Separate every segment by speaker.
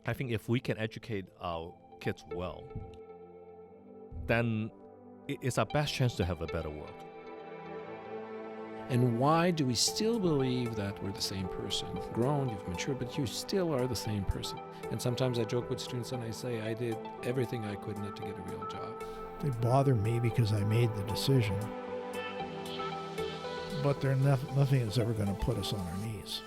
Speaker 1: I think if we can educate our kids well, then it's our best chance to have a better world.
Speaker 2: And why do we still believe that we're the same person? Grown, you've matured, but you still are the same person. And sometimes I joke with students and I say, I did everything I could not to get a real job.
Speaker 3: They bother me because I made the decision. But they're nothing that's ever going to put us on our knees.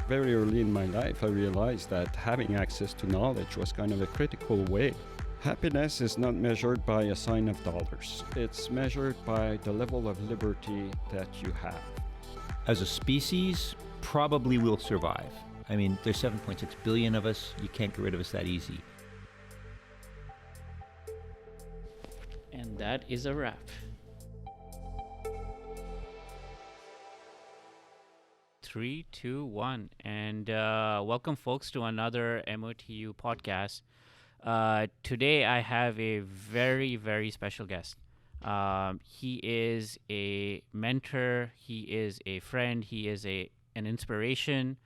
Speaker 4: Very early in my life, I realized that having access to knowledge was kind of a critical way. Happiness is not measured by a sign of dollars. It's measured by the level of liberty that you have.
Speaker 5: As a species, probably we'll survive. I mean, there's 7.6 billion of us. You can't get rid of us that easy.
Speaker 6: And that is a wrap. 3, 2, 1, and welcome folks to another MOTU podcast. Today I have a very, very special guest. He is a mentor, he is a friend, he is an inspiration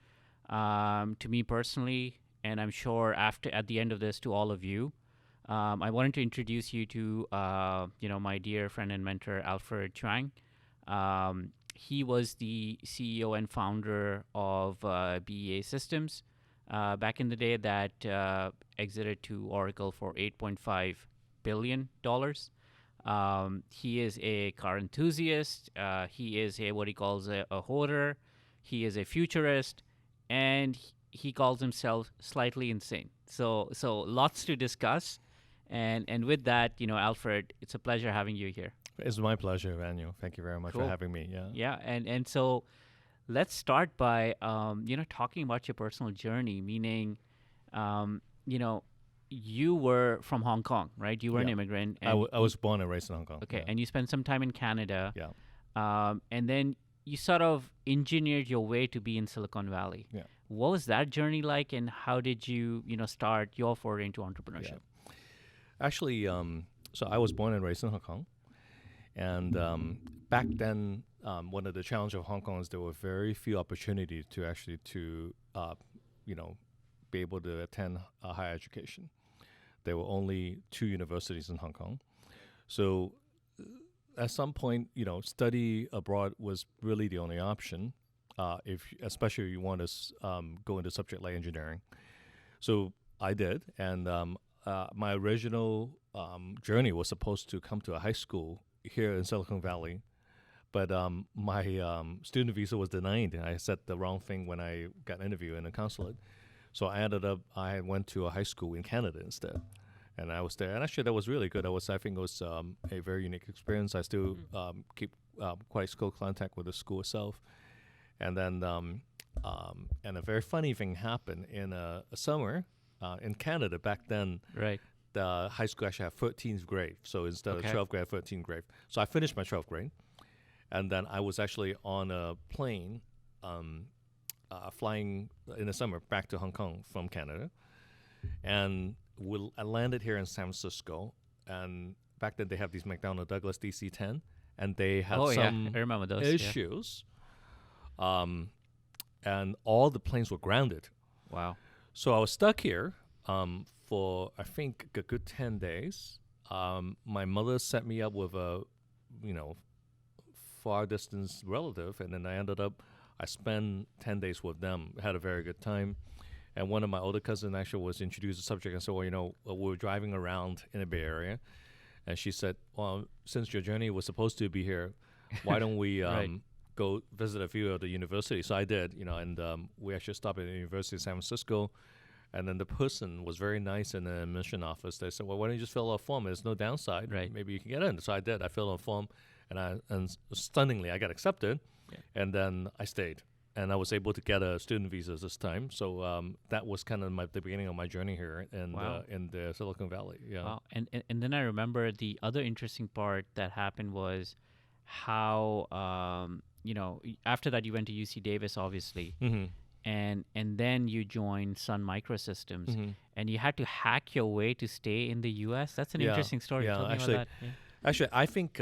Speaker 6: to me personally, and I'm sure at the end of this to all of you. I wanted to introduce you to my dear friend and mentor Alfred Chuang. He was the CEO and founder of BEA Systems back in the day that exited to Oracle for $8.5 billion. He is a car enthusiast. He is what he calls a hoarder. He is a futurist, and he calls himself slightly insane. So lots to discuss. And with that, Alfred, it's a pleasure having you here.
Speaker 1: It's my pleasure, Emmanuel. Thank you very much for having me.
Speaker 6: Yeah, and so let's start by talking about your personal journey. Meaning, you were from Hong Kong, right? You were an immigrant.
Speaker 1: And I was born and raised in Hong Kong.
Speaker 6: Okay, and you spent some time in Canada.
Speaker 1: Yeah.
Speaker 6: And then you sort of engineered your way to be in Silicon Valley.
Speaker 1: Yeah.
Speaker 6: What was that journey like, and how did you start your foray into entrepreneurship?
Speaker 1: Yeah. Actually, so I was born and raised in Hong Kong. And back then, one of the challenges of Hong Kong is there were very few opportunities to actually be able to attend higher education. There were only 2 universities in Hong Kong. So at some point, study abroad was really the only option, especially if you want to go into subject like engineering. So I did, and my original journey was supposed to come to a high school here in Silicon Valley, but my student visa was denied, and I said the wrong thing when I got interviewed in the consulate. So I went to a high school in Canada instead, and I was there. And actually, that was really good. I think it was a very unique experience. I still keep quite close contact with the school itself. And then and a very funny thing happened in a summer in Canada back then.
Speaker 6: Right.
Speaker 1: The high school actually had 13th grade, so instead of 12th grade, 13th grade. So I finished my 12th grade, and then I was actually on a plane flying in the summer back to Hong Kong from Canada, and I landed here in San Francisco, and back then they have these McDonnell Douglas DC-10, and they had some
Speaker 6: I remember those
Speaker 1: issues, and all the planes were grounded.
Speaker 6: Wow.
Speaker 1: So I was stuck here for I think a good 10 days. My mother set me up with a, far distance relative, and then I spent 10 days with them, had a very good time. And one of my older cousins actually was introduced to the subject and said, we were driving around in the Bay Area, and she said, well, since your journey was supposed to be here, why don't we go visit a few of the universities? So I did, and we actually stopped at the University of San Francisco. And then the person was very nice in the admission office. They said, well, why don't you just fill out a form? There's no downside.
Speaker 6: Right.
Speaker 1: Maybe you can get in. So I did. I filled out a form, and stunningly, I got accepted. Yeah. And then I stayed. And I was able to get a student visa this time. So that was kind of the beginning of my journey here in the Silicon Valley. Yeah.
Speaker 6: Wow. And then I remember the other interesting part that happened was how, after that you went to UC Davis, obviously.
Speaker 1: Mm-hmm.
Speaker 6: And then you joined Sun Microsystems, and you had to hack your way to stay in the U.S. That's an interesting story.
Speaker 1: Yeah,
Speaker 6: Tell me
Speaker 1: actually,
Speaker 6: about that. Yeah.
Speaker 1: Actually, I think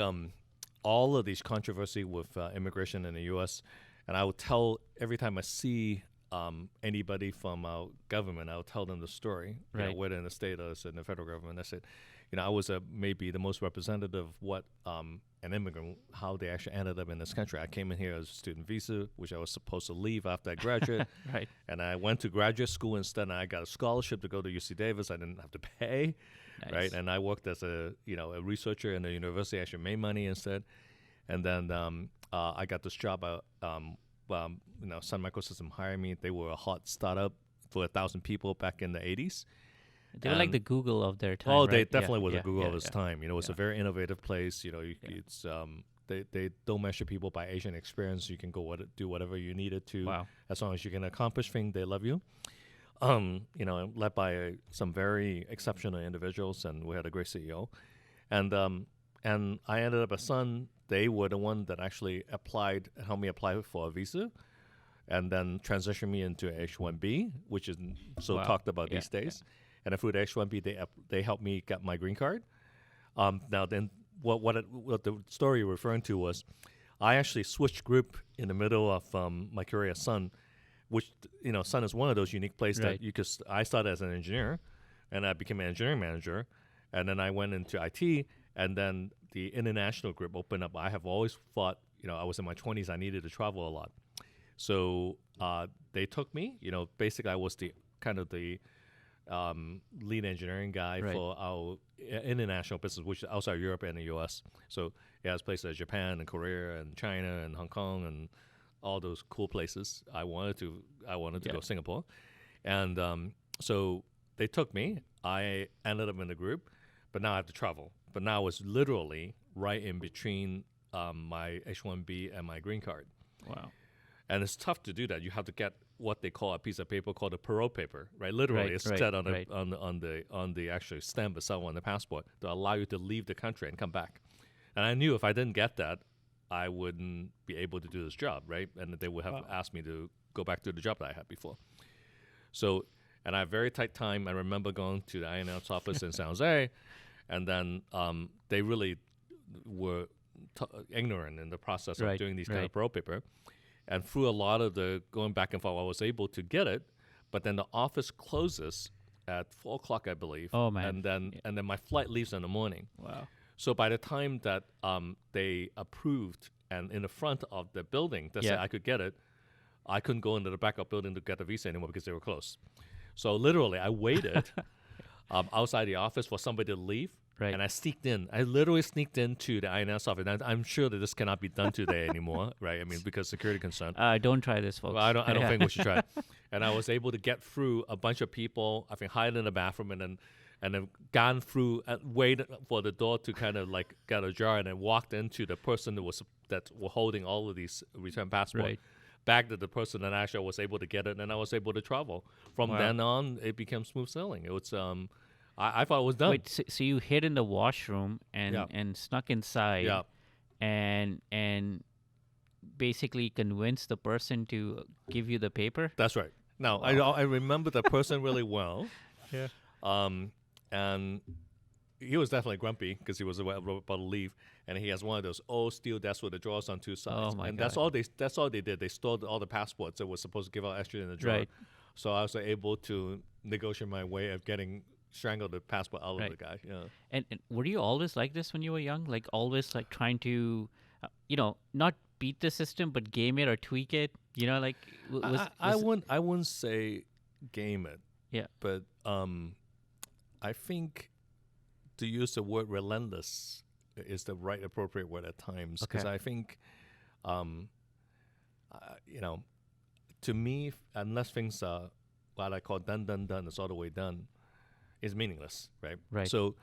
Speaker 1: all of these controversy with immigration in the U.S., and I will tell every time I see anybody from our government, I'll tell them the story,
Speaker 6: Right.
Speaker 1: whether in the state or in the federal government. I said, I was maybe the most representative of what an immigrant, how they actually ended up in this country. I came in here as a student visa, which I was supposed to leave after I graduated.
Speaker 6: Right.
Speaker 1: And I went to graduate school instead, and I got a scholarship to go to UC Davis. I didn't have to pay,
Speaker 6: Nice.
Speaker 1: right? And I worked as a researcher in the university. I actually made money instead. And then I got this job. Sun Microsystem hired me. They were a hot startup for 1,000 people back in the 80s.
Speaker 6: They were like the Google of their time.
Speaker 1: Oh, they
Speaker 6: right?
Speaker 1: definitely
Speaker 6: Yeah,
Speaker 1: was
Speaker 6: yeah,
Speaker 1: a Google
Speaker 6: yeah,
Speaker 1: of its
Speaker 6: yeah.
Speaker 1: time. It's a very innovative place. It's they don't measure people by age and experience. You can go do whatever you needed to.
Speaker 6: Wow.
Speaker 1: As long as you can accomplish things, they love you. Led by some very exceptional individuals, and we had a great CEO. And I ended up at Sun. They were the one that actually helped me apply for a visa, and then transitioned me into H-1B, which is so
Speaker 6: Wow.
Speaker 1: talked about
Speaker 6: Yeah,
Speaker 1: these days. And then through the H-1B, they helped me get my green card. Now then, what the story you're referring to was, I actually switched group in the middle of my career at Sun, which Sun is one of those unique places
Speaker 6: Right.
Speaker 1: that I started as an engineer, and I became an engineering manager, and then I went into IT, and then the international group opened up. I have always thought, I was in my 20s, I needed to travel a lot, so they took me. Basically, I was the lead engineering guy
Speaker 6: Right.
Speaker 1: for our international business, which is outside Europe and the U.S. So it has places like Japan and Korea and China and Hong Kong and all those cool places. I wanted to
Speaker 6: Yeah.
Speaker 1: go to Singapore, and so they took me. I ended up in the group, but now I have to travel. But now it's literally right in between my H-1B and my green card.
Speaker 6: Wow.
Speaker 1: And it's tough to do that. You have to get what they call a piece of paper called a parole paper, right? Literally,
Speaker 6: Right,
Speaker 1: it's
Speaker 6: right,
Speaker 1: set on
Speaker 6: right.
Speaker 1: on the actual stamp itself on the passport to allow you to leave the country and come back. And I knew if I didn't get that, I wouldn't be able to do this job, right? And they would have asked me to go back to the job that I had before. So, and I had very tight time. I remember going to the INL's office in San Jose, and then they really were ignorant in the process of
Speaker 6: Right,
Speaker 1: doing these kind
Speaker 6: right.
Speaker 1: of parole paper. And through a lot of the going back and forth, I was able to get it, but then the office closes at 4 o'clock, I believe.
Speaker 6: Oh, man.
Speaker 1: And then my flight leaves in the morning.
Speaker 6: Wow.
Speaker 1: So by the time that they approved and in the front of the building that said
Speaker 6: Yeah.
Speaker 1: I could get it, I couldn't go into the backup building to get the visa anymore because they were closed. So literally, I waited outside the office for somebody to leave.
Speaker 6: Right.
Speaker 1: And I sneaked in. I literally sneaked into the INS office. And I'm sure that this cannot be done today anymore, right? I mean, because security concern.
Speaker 6: Don't try this, folks.
Speaker 1: Well, I don't think we should try it. And I was able to get through a bunch of people. I think hide in the bathroom and then gone through, waited for the door to kind of like get ajar, and then walked into the person that were holding all of these return passports.
Speaker 6: Right.
Speaker 1: Back to the person, and actually I was able to get it, and I was able to travel. From
Speaker 6: Wow.
Speaker 1: then on, it became smooth sailing. It was I thought it was done.
Speaker 6: Wait, so you hid in the washroom and
Speaker 1: Yeah.
Speaker 6: and snuck inside,
Speaker 1: Yeah.
Speaker 6: and basically convinced the person to give you the paper.
Speaker 1: That's right. Now I remember the person really well.
Speaker 6: Yeah.
Speaker 1: And he was definitely grumpy because he was about to leave, and he has one of those old steel desks with the drawers on two sides.
Speaker 6: Oh, my
Speaker 1: and that's
Speaker 6: God.
Speaker 1: all they did. They stored all the passports that were supposed to give out extra in the drawer.
Speaker 6: Right.
Speaker 1: So I was able to negotiate my way of getting strangled the passport out
Speaker 6: Right.
Speaker 1: of the guy. Yeah.
Speaker 6: And were you always like this when you were young? Like always like trying to, not beat the system, but game it or tweak it? Like
Speaker 1: I wouldn't say game it.
Speaker 6: Yeah.
Speaker 1: But I think to use the word relentless is the right appropriate word at times, because
Speaker 6: Okay.
Speaker 1: I think, to me, unless things are what I call done, it's all the way done, is meaningless, right?
Speaker 6: Right.
Speaker 1: So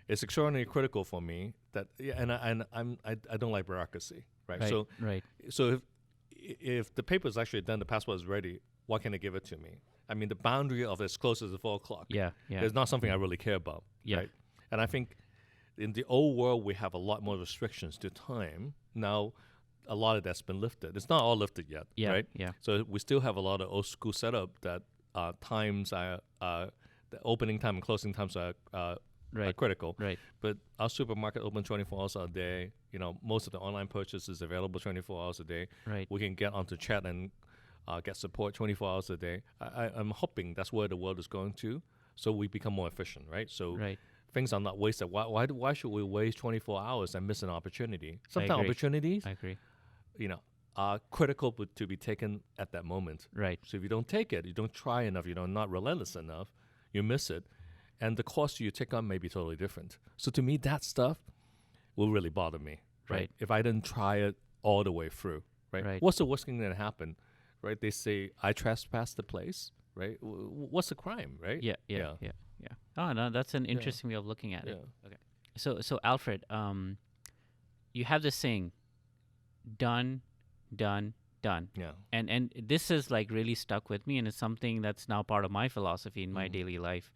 Speaker 1: it's extraordinarily critical for me that, I don't like bureaucracy, right? So
Speaker 6: right.
Speaker 1: so if the paper is actually done, the passport is ready, why can't they give it to me? I mean, the boundary of as close as 4 o'clock
Speaker 6: Yeah. Yeah.
Speaker 1: is not something I really care about,
Speaker 6: Yeah.
Speaker 1: right? And I think in the old world, we have a lot more restrictions to time. Now, a lot of that's been lifted. It's not all lifted yet,
Speaker 6: Yeah.
Speaker 1: right?
Speaker 6: Yeah.
Speaker 1: So we still have a lot of old school setup that times are, the opening time and closing times are
Speaker 6: Right.
Speaker 1: critical.
Speaker 6: Right.
Speaker 1: But our supermarket open 24 hours a day. Most of the online purchases available 24 hours a day.
Speaker 6: Right.
Speaker 1: We can get onto chat and get support 24 hours a day. I'm hoping that's where the world is going to, so we become more efficient, right? So
Speaker 6: Right.
Speaker 1: things are not wasted. Why should we waste 24 hours and miss an opportunity? Sometimes
Speaker 6: agree.
Speaker 1: opportunities,
Speaker 6: I agree.
Speaker 1: Are critical to be taken at that moment.
Speaker 6: Right.
Speaker 1: So if you don't take it, you don't try enough, you're not relentless enough, you miss it, and the cost you take on may be totally different. So to me, that stuff will really bother me,
Speaker 6: Right.
Speaker 1: If I didn't try it all the way through, right?
Speaker 6: Right.
Speaker 1: What's the worst thing that happen, right? They say, I trespassed the place, right? What's the crime, right?
Speaker 6: Yeah. Oh no, that's an interesting way of looking at
Speaker 1: Yeah.
Speaker 6: it. So Alfred, you have this saying, done.
Speaker 1: Yeah.
Speaker 6: And this has like really stuck with me, and it's something that's now part of my philosophy in my daily life.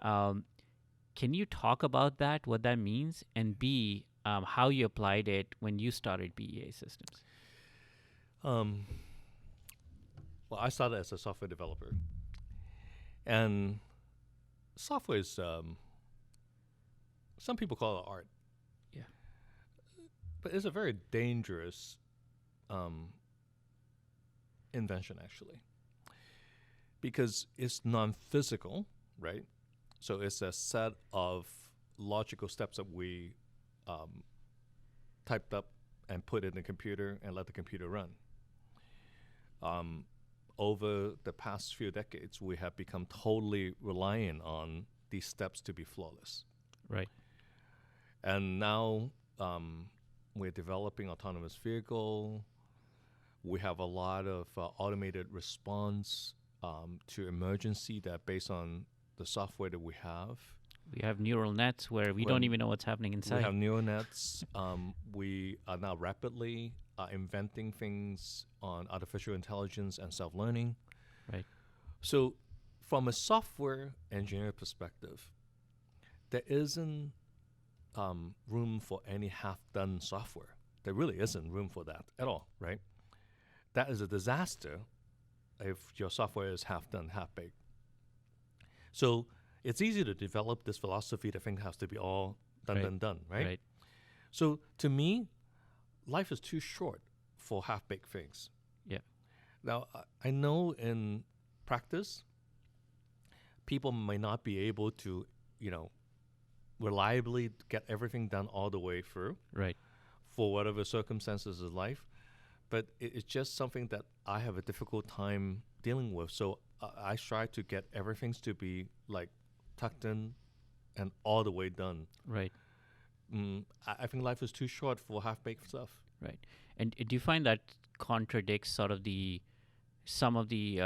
Speaker 6: Can you talk about that, what that means, and B, how you applied it when you started BEA Systems?
Speaker 1: Well, I started as a software developer, and software is some people call it art.
Speaker 6: Yeah.
Speaker 1: But it's a very dangerous invention, actually, because it's non-physical, right? So it's a set of logical steps that we typed up and put in the computer and let the computer run. Over the past few decades, we have become totally reliant on these steps to be flawless.
Speaker 6: Right.
Speaker 1: And now we're developing autonomous vehicle. We have a lot of automated response to emergency that based on the software that we have.
Speaker 6: We have neural nets where we don't even know what's happening inside.
Speaker 1: We have neural nets. We are now rapidly inventing things on artificial intelligence and self-learning.
Speaker 6: Right.
Speaker 1: So from a software engineer perspective, there isn't room for any half-done software. There really isn't room for that at all, right? That is a disaster if your software is half-done, half-baked. So it's easy to develop this philosophy that things have to be all done, right?
Speaker 6: Right.
Speaker 1: So to me, life is too short for half-baked things.
Speaker 6: Yeah.
Speaker 1: Now, I know in practice, people may not be able to, reliably get everything done all the way through.
Speaker 6: Right.
Speaker 1: For whatever circumstances of life. But it's just something that I have a difficult time dealing with. So I try to get everything to be like tucked in and all the way done.
Speaker 6: Right.
Speaker 1: I think life is too short for half-baked stuff.
Speaker 6: Right. And do you find that contradicts sort of some of the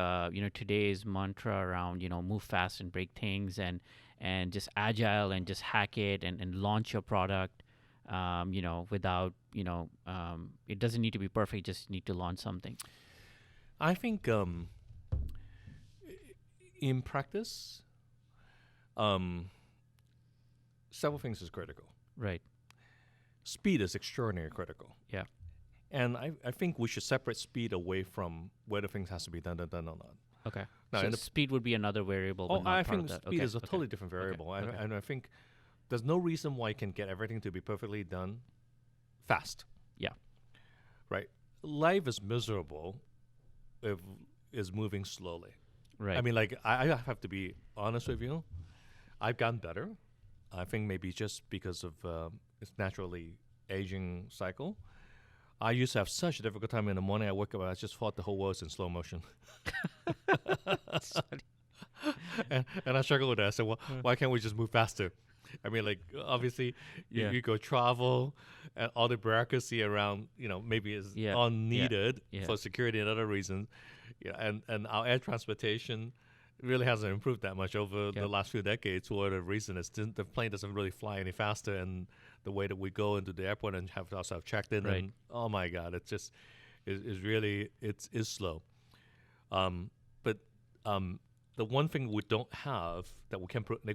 Speaker 6: today's mantra around move fast and break things and just agile and just hack it and launch your product without it doesn't need to be perfect, just need to launch something?
Speaker 1: I think in practice, several things is critical.
Speaker 6: Right.
Speaker 1: Speed is extraordinarily critical.
Speaker 6: Yeah.
Speaker 1: And I think we should separate speed away from whether things has to be done or not.
Speaker 6: Okay.
Speaker 1: Now,
Speaker 6: So speed would be another variable.
Speaker 1: Oh,
Speaker 6: but not
Speaker 1: I
Speaker 6: part
Speaker 1: think
Speaker 6: of that.
Speaker 1: speed
Speaker 6: Okay,
Speaker 1: is a
Speaker 6: okay.
Speaker 1: totally different variable.
Speaker 6: Okay, okay.
Speaker 1: And I think there's no reason why you can get everything to be perfectly done fast.
Speaker 6: Yeah.
Speaker 1: Right. Life is miserable if it's moving slowly.
Speaker 6: Right.
Speaker 1: I mean, like, I have to be honest with you. I've gotten better. I think maybe just because of its naturally aging cycle. I used to have such a difficult time in the morning. I wake up and I just thought the whole world's in slow motion. and I struggle with that. I said, well, why can't we just move faster? I mean, like, obviously, you go travel and all the bureaucracy around, maybe is all needed for security and other reasons. And our air transportation really hasn't improved that much over the last few decades. For the reason is the plane doesn't really fly any faster, and the way that we go into the airport and have ourselves checked in, and oh my God, it's just is really it's slow. But the one thing we don't have that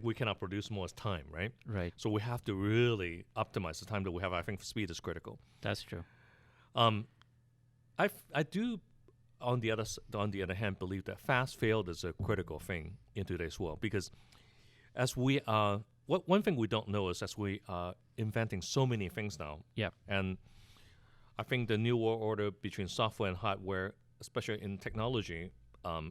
Speaker 1: we cannot produce more is time, right?
Speaker 6: Right.
Speaker 1: So we have to really optimize the time that we have. I think speed is critical.
Speaker 6: That's true.
Speaker 1: I do. On the other hand, believe that fast failed is a critical thing in today's world, because as we are, one thing we don't know is as we are inventing so many things now.
Speaker 6: Yeah.
Speaker 1: And I think the new world order between software and hardware especially in technology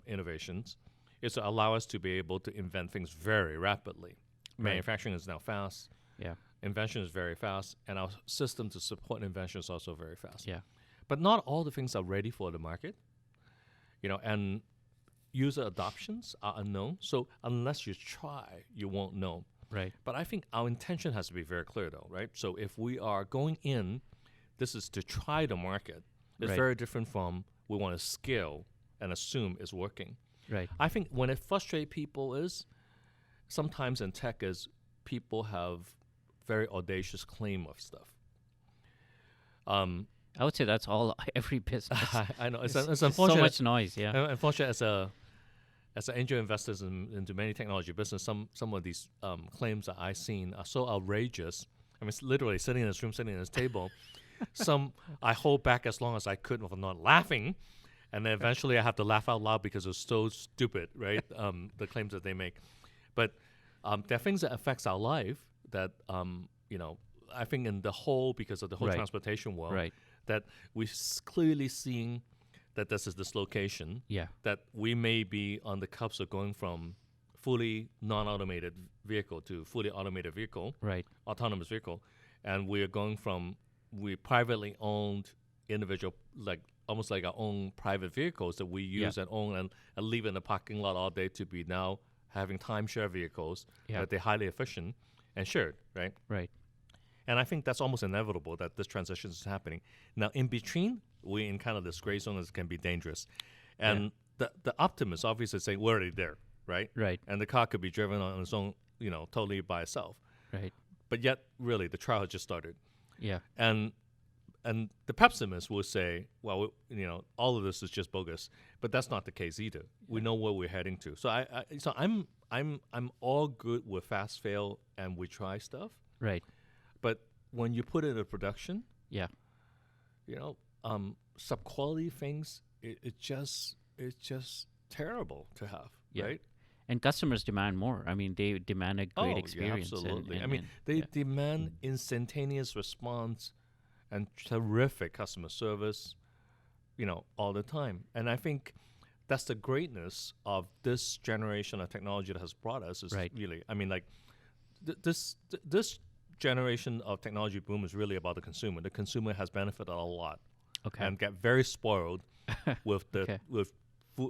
Speaker 1: innovations, is to allow us to be able to invent things very rapidly. Manufacturing is now fast.
Speaker 6: Yeah.
Speaker 1: Invention is very fast, and our system to support invention is also very fast.
Speaker 6: Yeah.
Speaker 1: But not all the things are ready for the market, and user adoptions are unknown. So unless you try, you won't know.
Speaker 6: Right.
Speaker 1: But I think our intention has to be very clear, though, right? So if we are going in, this is to try the market. It's
Speaker 6: Right.
Speaker 1: very different from we want to scale and assume it's working.
Speaker 6: Right.
Speaker 1: I think when it frustrates people is sometimes in tech is people have very audacious claim of stuff.
Speaker 6: I would say that's all every business.
Speaker 1: I know it's
Speaker 6: It's
Speaker 1: unfortunate.
Speaker 6: so much noise. Yeah.
Speaker 1: Unfortunately, as an angel investors into many technology business, some of these claims that I've seen are so outrageous. I mean, it's literally sitting in this room, sitting in this table. Some I hold back as long as I could for not laughing, and then eventually I have to laugh out loud because it's so stupid, right? The claims that they make, but there are things that affects our life that I think in the whole because of the whole
Speaker 6: Right.
Speaker 1: transportation world,
Speaker 6: Right.
Speaker 1: that we're clearly seeing that this is dislocation.
Speaker 6: Yeah.
Speaker 1: That we may be on the cusp of going from fully non-automated vehicle to fully automated vehicle,
Speaker 6: Right.
Speaker 1: autonomous vehicle, and we are going from we privately owned individual, like almost like our own private vehicles that we use and own and leave in the parking lot all day to be now having timeshare vehicles that they're highly efficient and shared, right?
Speaker 6: Right.
Speaker 1: And I think that's almost inevitable that this transition is happening. Now, in between, we're in kind of this gray zone that can be dangerous. And the optimists obviously say we're already there, right?
Speaker 6: Right.
Speaker 1: And the car could be driven on its own, totally by itself.
Speaker 6: Right.
Speaker 1: But yet, really, the trial has just started.
Speaker 6: Yeah.
Speaker 1: And the pessimists will say, well, all of this is just bogus. But that's not the case either. We know where we're heading to. So I'm all good with fast fail and we try stuff.
Speaker 6: Right.
Speaker 1: But when you put it in production,
Speaker 6: Yeah.
Speaker 1: sub-quality things, it's just terrible to have,
Speaker 6: Yeah.
Speaker 1: right?
Speaker 6: And customers demand more. I mean, they demand a great
Speaker 1: Yeah,
Speaker 6: experience.
Speaker 1: absolutely.
Speaker 6: And,
Speaker 1: I mean, they
Speaker 6: yeah.
Speaker 1: demand instantaneous response and terrific customer service, all the time. And I think that's the greatness of this generation of technology that has brought us. Is
Speaker 6: Right.
Speaker 1: really, I mean, like this generation of technology boom is really about the consumer. The consumer has benefited a lot
Speaker 6: Okay.
Speaker 1: and get very spoiled with the
Speaker 6: Okay.
Speaker 1: with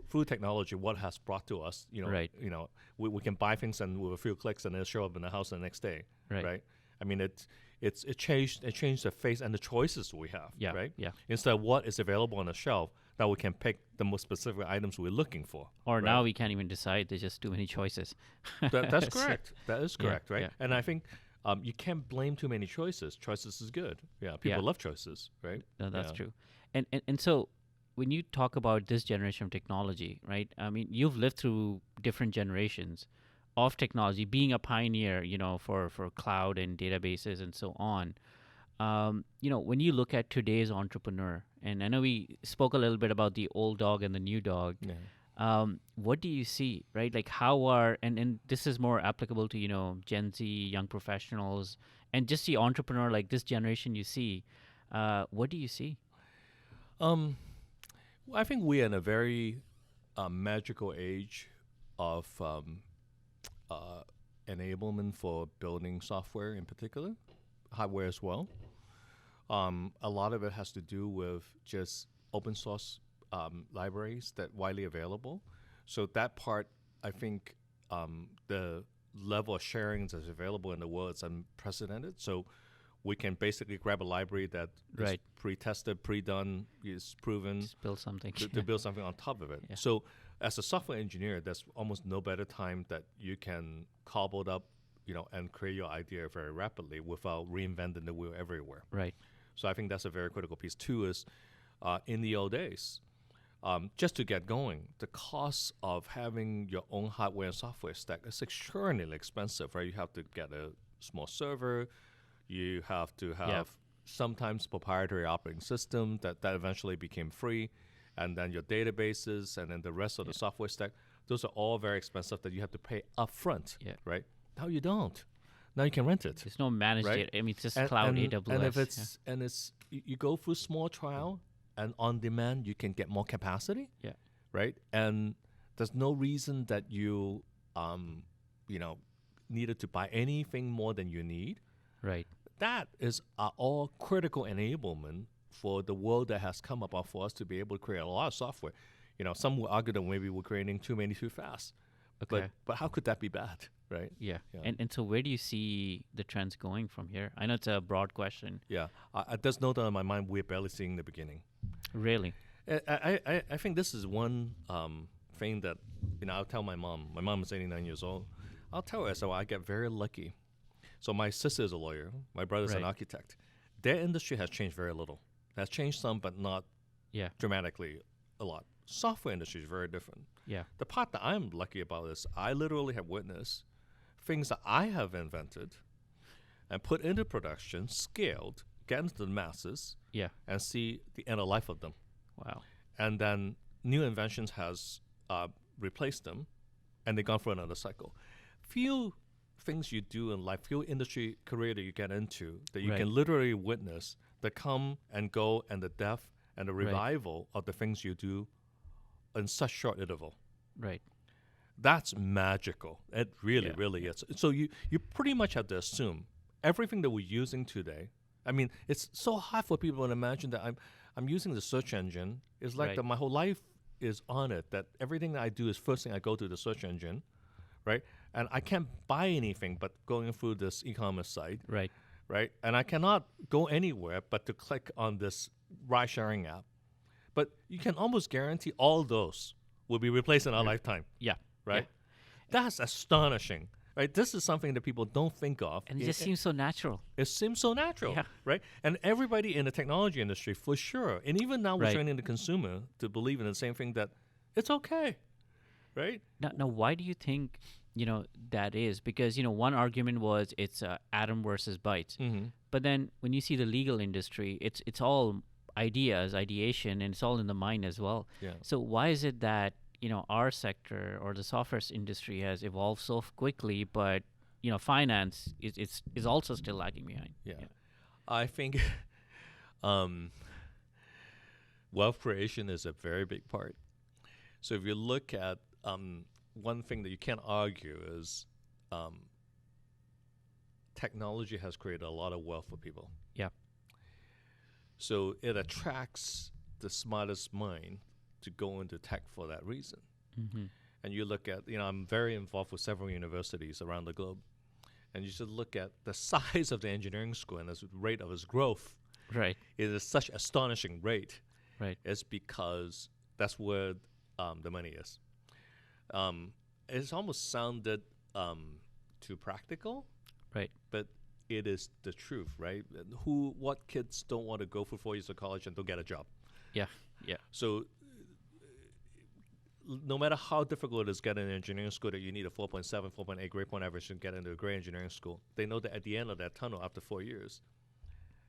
Speaker 1: food technology. What has brought to us,
Speaker 6: Right.
Speaker 1: We can buy things and with a few clicks and it'll show up in the house the next day,
Speaker 6: Right.
Speaker 1: I mean, it changed the face and the choices we have,
Speaker 6: Yeah.
Speaker 1: right?
Speaker 6: Yeah.
Speaker 1: Instead of what is available on the shelf, now we can pick the most specific items we're looking for.
Speaker 6: Or
Speaker 1: right?
Speaker 6: now we can't even decide. There's just too many choices.
Speaker 1: That's
Speaker 6: So-
Speaker 1: correct. That is
Speaker 6: Yeah,
Speaker 1: correct, right?
Speaker 6: yeah.
Speaker 1: And I think you can't blame too many choices. Choices is good. Yeah, people
Speaker 6: Yeah.
Speaker 1: love choices, right?
Speaker 6: No, that's
Speaker 1: Yeah.
Speaker 6: true. And so when you talk about this generation of technology, right? I mean, you've lived through different generations of technology, being a pioneer, for cloud and databases and so on. When you look at today's entrepreneur, and I know we spoke a little bit about the old dog and the new dog.
Speaker 1: Yeah.
Speaker 6: What do you see, right? Like how and this is more applicable to, Gen Z, young professionals, and just the entrepreneur, like this generation you see. What do you see?
Speaker 1: I think we're in a very magical age of enablement for building software in particular, hardware as well. A lot of it has to do with just open source libraries that widely available. So that part, I think the level of sharing that's available in the world is unprecedented. So we can basically grab a library that is
Speaker 6: Right.
Speaker 1: pre-tested, pre-done, is proven
Speaker 6: Just build something.
Speaker 1: to build something on top of it.
Speaker 6: Yeah.
Speaker 1: So as a software engineer, there's almost no better time that you can cobble it up, and create your idea very rapidly without reinventing the wheel everywhere.
Speaker 6: Right.
Speaker 1: So I think that's a very critical piece. Two is, in the old days, just to get going, the cost of having your own hardware and software stack is extraordinarily expensive, right? You have to get a small server. You have to have sometimes proprietary operating system that eventually became free, and then your databases, and then the rest of the software stack. Those are all very expensive that you have to pay upfront,
Speaker 6: Yeah.
Speaker 1: right? Now you don't. Now you can rent it.
Speaker 6: There's no managed
Speaker 1: Right.
Speaker 6: data. I mean, it's just
Speaker 1: And-
Speaker 6: cloud
Speaker 1: and,
Speaker 6: AWS.
Speaker 1: And if it's you go through small trial, and on demand you can get more capacity.
Speaker 6: Yeah.
Speaker 1: Right. And there's no reason that you needed to buy anything more than you need.
Speaker 6: Right.
Speaker 1: That is all critical enablement for the world that has come about for us to be able to create a lot of software. Some would argue that maybe we're creating too many too fast.
Speaker 6: Okay.
Speaker 1: But how could that be bad, right?
Speaker 6: Yeah.
Speaker 1: Yeah.
Speaker 6: And so where do you see the trends going from here? I know it's a broad question.
Speaker 1: Yeah. There's no doubt in my mind we're barely seeing the beginning.
Speaker 6: Really?
Speaker 1: I think this is one thing that, I'll tell my mom. My mom is 89 years old. I'll tell her, so I get very lucky. So my sister is a lawyer. My brother's an
Speaker 6: Right.
Speaker 1: architect. Their industry has changed very little. It has changed some, but not
Speaker 6: Yeah.
Speaker 1: dramatically a lot. Software industry is very different.
Speaker 6: Yeah.
Speaker 1: The part that I'm lucky about is I literally have witnessed things that I have invented and put into production, scaled, get into the masses,
Speaker 6: Yeah.
Speaker 1: and see the end of life of them.
Speaker 6: Wow.
Speaker 1: And then new inventions has replaced them, and they've gone through another cycle. Few things you do in life, few industry career that you get into that you
Speaker 6: Right.
Speaker 1: can literally witness the come and go and the death and the
Speaker 6: Right.
Speaker 1: revival of the things you do in such short interval.
Speaker 6: Right.
Speaker 1: That's magical. It really,
Speaker 6: Yeah.
Speaker 1: really is. So you pretty much have to assume everything that we're using today. I mean, it's so hard for people to imagine that I'm using the search engine. It's like
Speaker 6: Right.
Speaker 1: that my whole life is on it. That everything that I do is first thing I go to the search engine, right? And I can't buy anything but going through this e-commerce site,
Speaker 6: Right.
Speaker 1: right? And I cannot go anywhere but to click on this ride-sharing app. But you can almost guarantee all those will be replaced in our lifetime,
Speaker 6: Yeah.
Speaker 1: right?
Speaker 6: Yeah.
Speaker 1: That's astonishing, right? This is something that people don't think of.
Speaker 6: And it just seems so natural.
Speaker 1: It seems so natural,
Speaker 6: Yeah.
Speaker 1: right? And everybody in the technology industry, for sure, and even now we're
Speaker 6: Right.
Speaker 1: training the consumer to believe in the same thing, that it's okay, right?
Speaker 6: Now, why do you think that is? Because one argument was it's atom versus bytes,
Speaker 1: Mm-hmm.
Speaker 6: but then when you see the legal industry, it's all ideas, ideation, and it's all in the mind as well.
Speaker 1: Yeah.
Speaker 6: So why is it that our sector or the software industry has evolved so quickly, but finance is also still lagging behind?
Speaker 1: Yeah. I think wealth creation is a very big part. So if you look at one thing that you can't argue is technology has created a lot of wealth for people.
Speaker 6: Yeah.
Speaker 1: So it attracts the smartest mind to go into tech for that reason.
Speaker 6: Mm-hmm.
Speaker 1: And you look at, I'm very involved with several universities around the globe. And you should look at the size of the engineering school and the rate of its growth.
Speaker 6: Right.
Speaker 1: It is such astonishing rate.
Speaker 6: Right.
Speaker 1: It's because that's where the money is. It's almost sounded too practical.
Speaker 6: Right.
Speaker 1: But it is the truth, right? What kids don't want to go for 4 years of college and don't get a job?
Speaker 6: Yeah. Yeah.
Speaker 1: So no matter how difficult it is getting an engineering school, that you need a 4.7, 4.8 grade point average to get into a great engineering school, they know that at the end of that tunnel, after 4 years,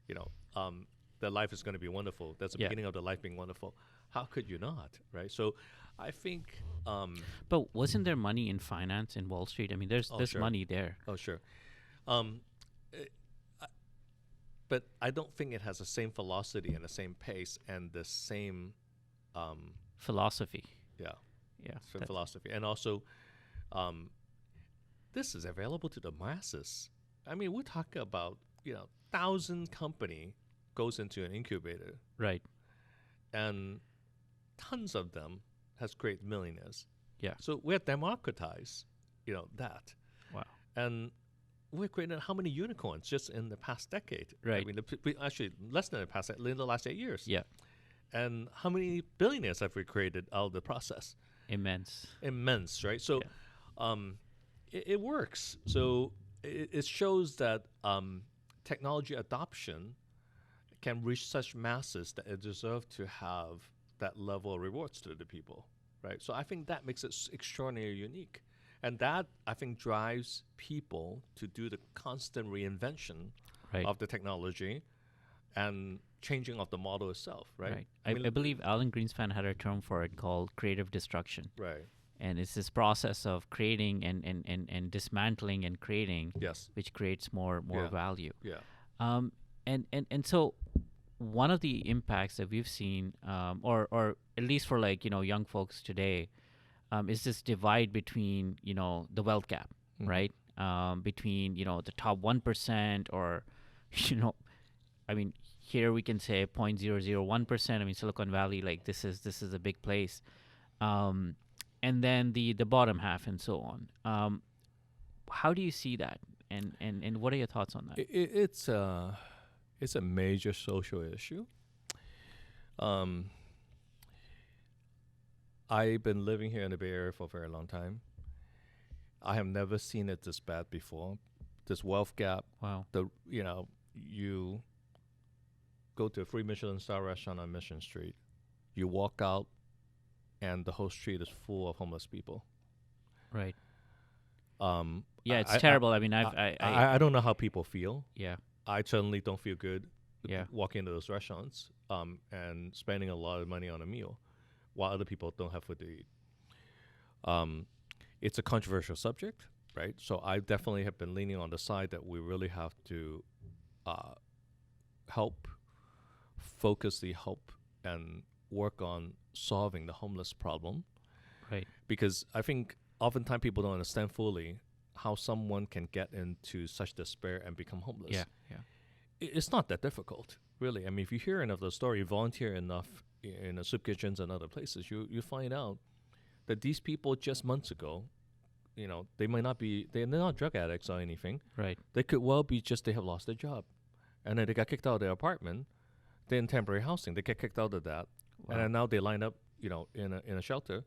Speaker 1: their life is going to be wonderful. That's the
Speaker 6: Yeah.
Speaker 1: beginning of their life being wonderful. How could you not, right? So I think...
Speaker 6: But wasn't there money in finance in Wall Street? I mean, there's
Speaker 1: sure.
Speaker 6: money there.
Speaker 1: Oh, sure. But I don't think it has the same velocity and the same pace and the same...
Speaker 6: Philosophy.
Speaker 1: yeah.
Speaker 6: Yeah.
Speaker 1: Same philosophy. And also, this is available to the masses. I mean, we're talking about, 1,000 company goes into an incubator,
Speaker 6: Right.
Speaker 1: and tons of them has created millionaires.
Speaker 6: Yeah.
Speaker 1: So we're democratized, that.
Speaker 6: Wow.
Speaker 1: And we're creating how many unicorns just in the past decade?
Speaker 6: Right.
Speaker 1: I mean, actually less than in the last 8 years.
Speaker 6: Yeah.
Speaker 1: And how many billionaires have we created out of the process?
Speaker 6: Immense.
Speaker 1: Immense, right? So it works. So it shows that technology adoption can reach such masses that it deserves to have that level of rewards to the people, right? So I think that makes it extraordinarily unique. And that, I think, drives people to do the constant reinvention
Speaker 6: Right.
Speaker 1: of the technology and changing of the model itself, right?
Speaker 6: I believe Alan Greenspan had a term for it called creative destruction.
Speaker 1: Right.
Speaker 6: And it's this process of creating and dismantling and creating,
Speaker 1: Yes.
Speaker 6: which creates more
Speaker 1: Yeah.
Speaker 6: value.
Speaker 1: Yeah.
Speaker 6: And so one of the impacts that we've seen, or at least for like young folks today, is this divide between the wealth gap, right? Between the top 1% or I mean, here we can say 0.001%. I mean, Silicon Valley, like this is a big place, and then the bottom half and so on. How do you see that, and what are your thoughts on that?
Speaker 1: It's a major social issue. I've been living here in the Bay Area for a very long time. I have never seen it this bad before. This wealth gap.
Speaker 6: Wow.
Speaker 1: You go to a free Michelin star restaurant on Mission Street. You walk out, and the whole street is full of homeless people.
Speaker 6: Right. Yeah, it's terrible. I mean,
Speaker 1: I don't know how people feel.
Speaker 6: Yeah.
Speaker 1: I certainly don't feel good.
Speaker 6: Yeah.
Speaker 1: Walking into those restaurants and spending a lot of money on a meal, while other people don't have food to eat. It's a controversial subject, right? So I definitely have been leaning on the side that we really have to focus the help and work on solving the homeless problem.
Speaker 6: Right.
Speaker 1: Because I think oftentimes people don't understand fully how someone can get into such despair and become homeless.
Speaker 6: Yeah, yeah.
Speaker 1: It's not that difficult, really. I mean, if you hear enough of the story, volunteer enough in the soup kitchens and other places, you find out that these people just months ago, they might not be, they're not drug addicts or anything.
Speaker 6: Right.
Speaker 1: They could well be just they have lost their job. And then they got kicked out of their apartment. They're in temporary housing. They get kicked out of that.
Speaker 6: Wow.
Speaker 1: And then now they line up, in a shelter.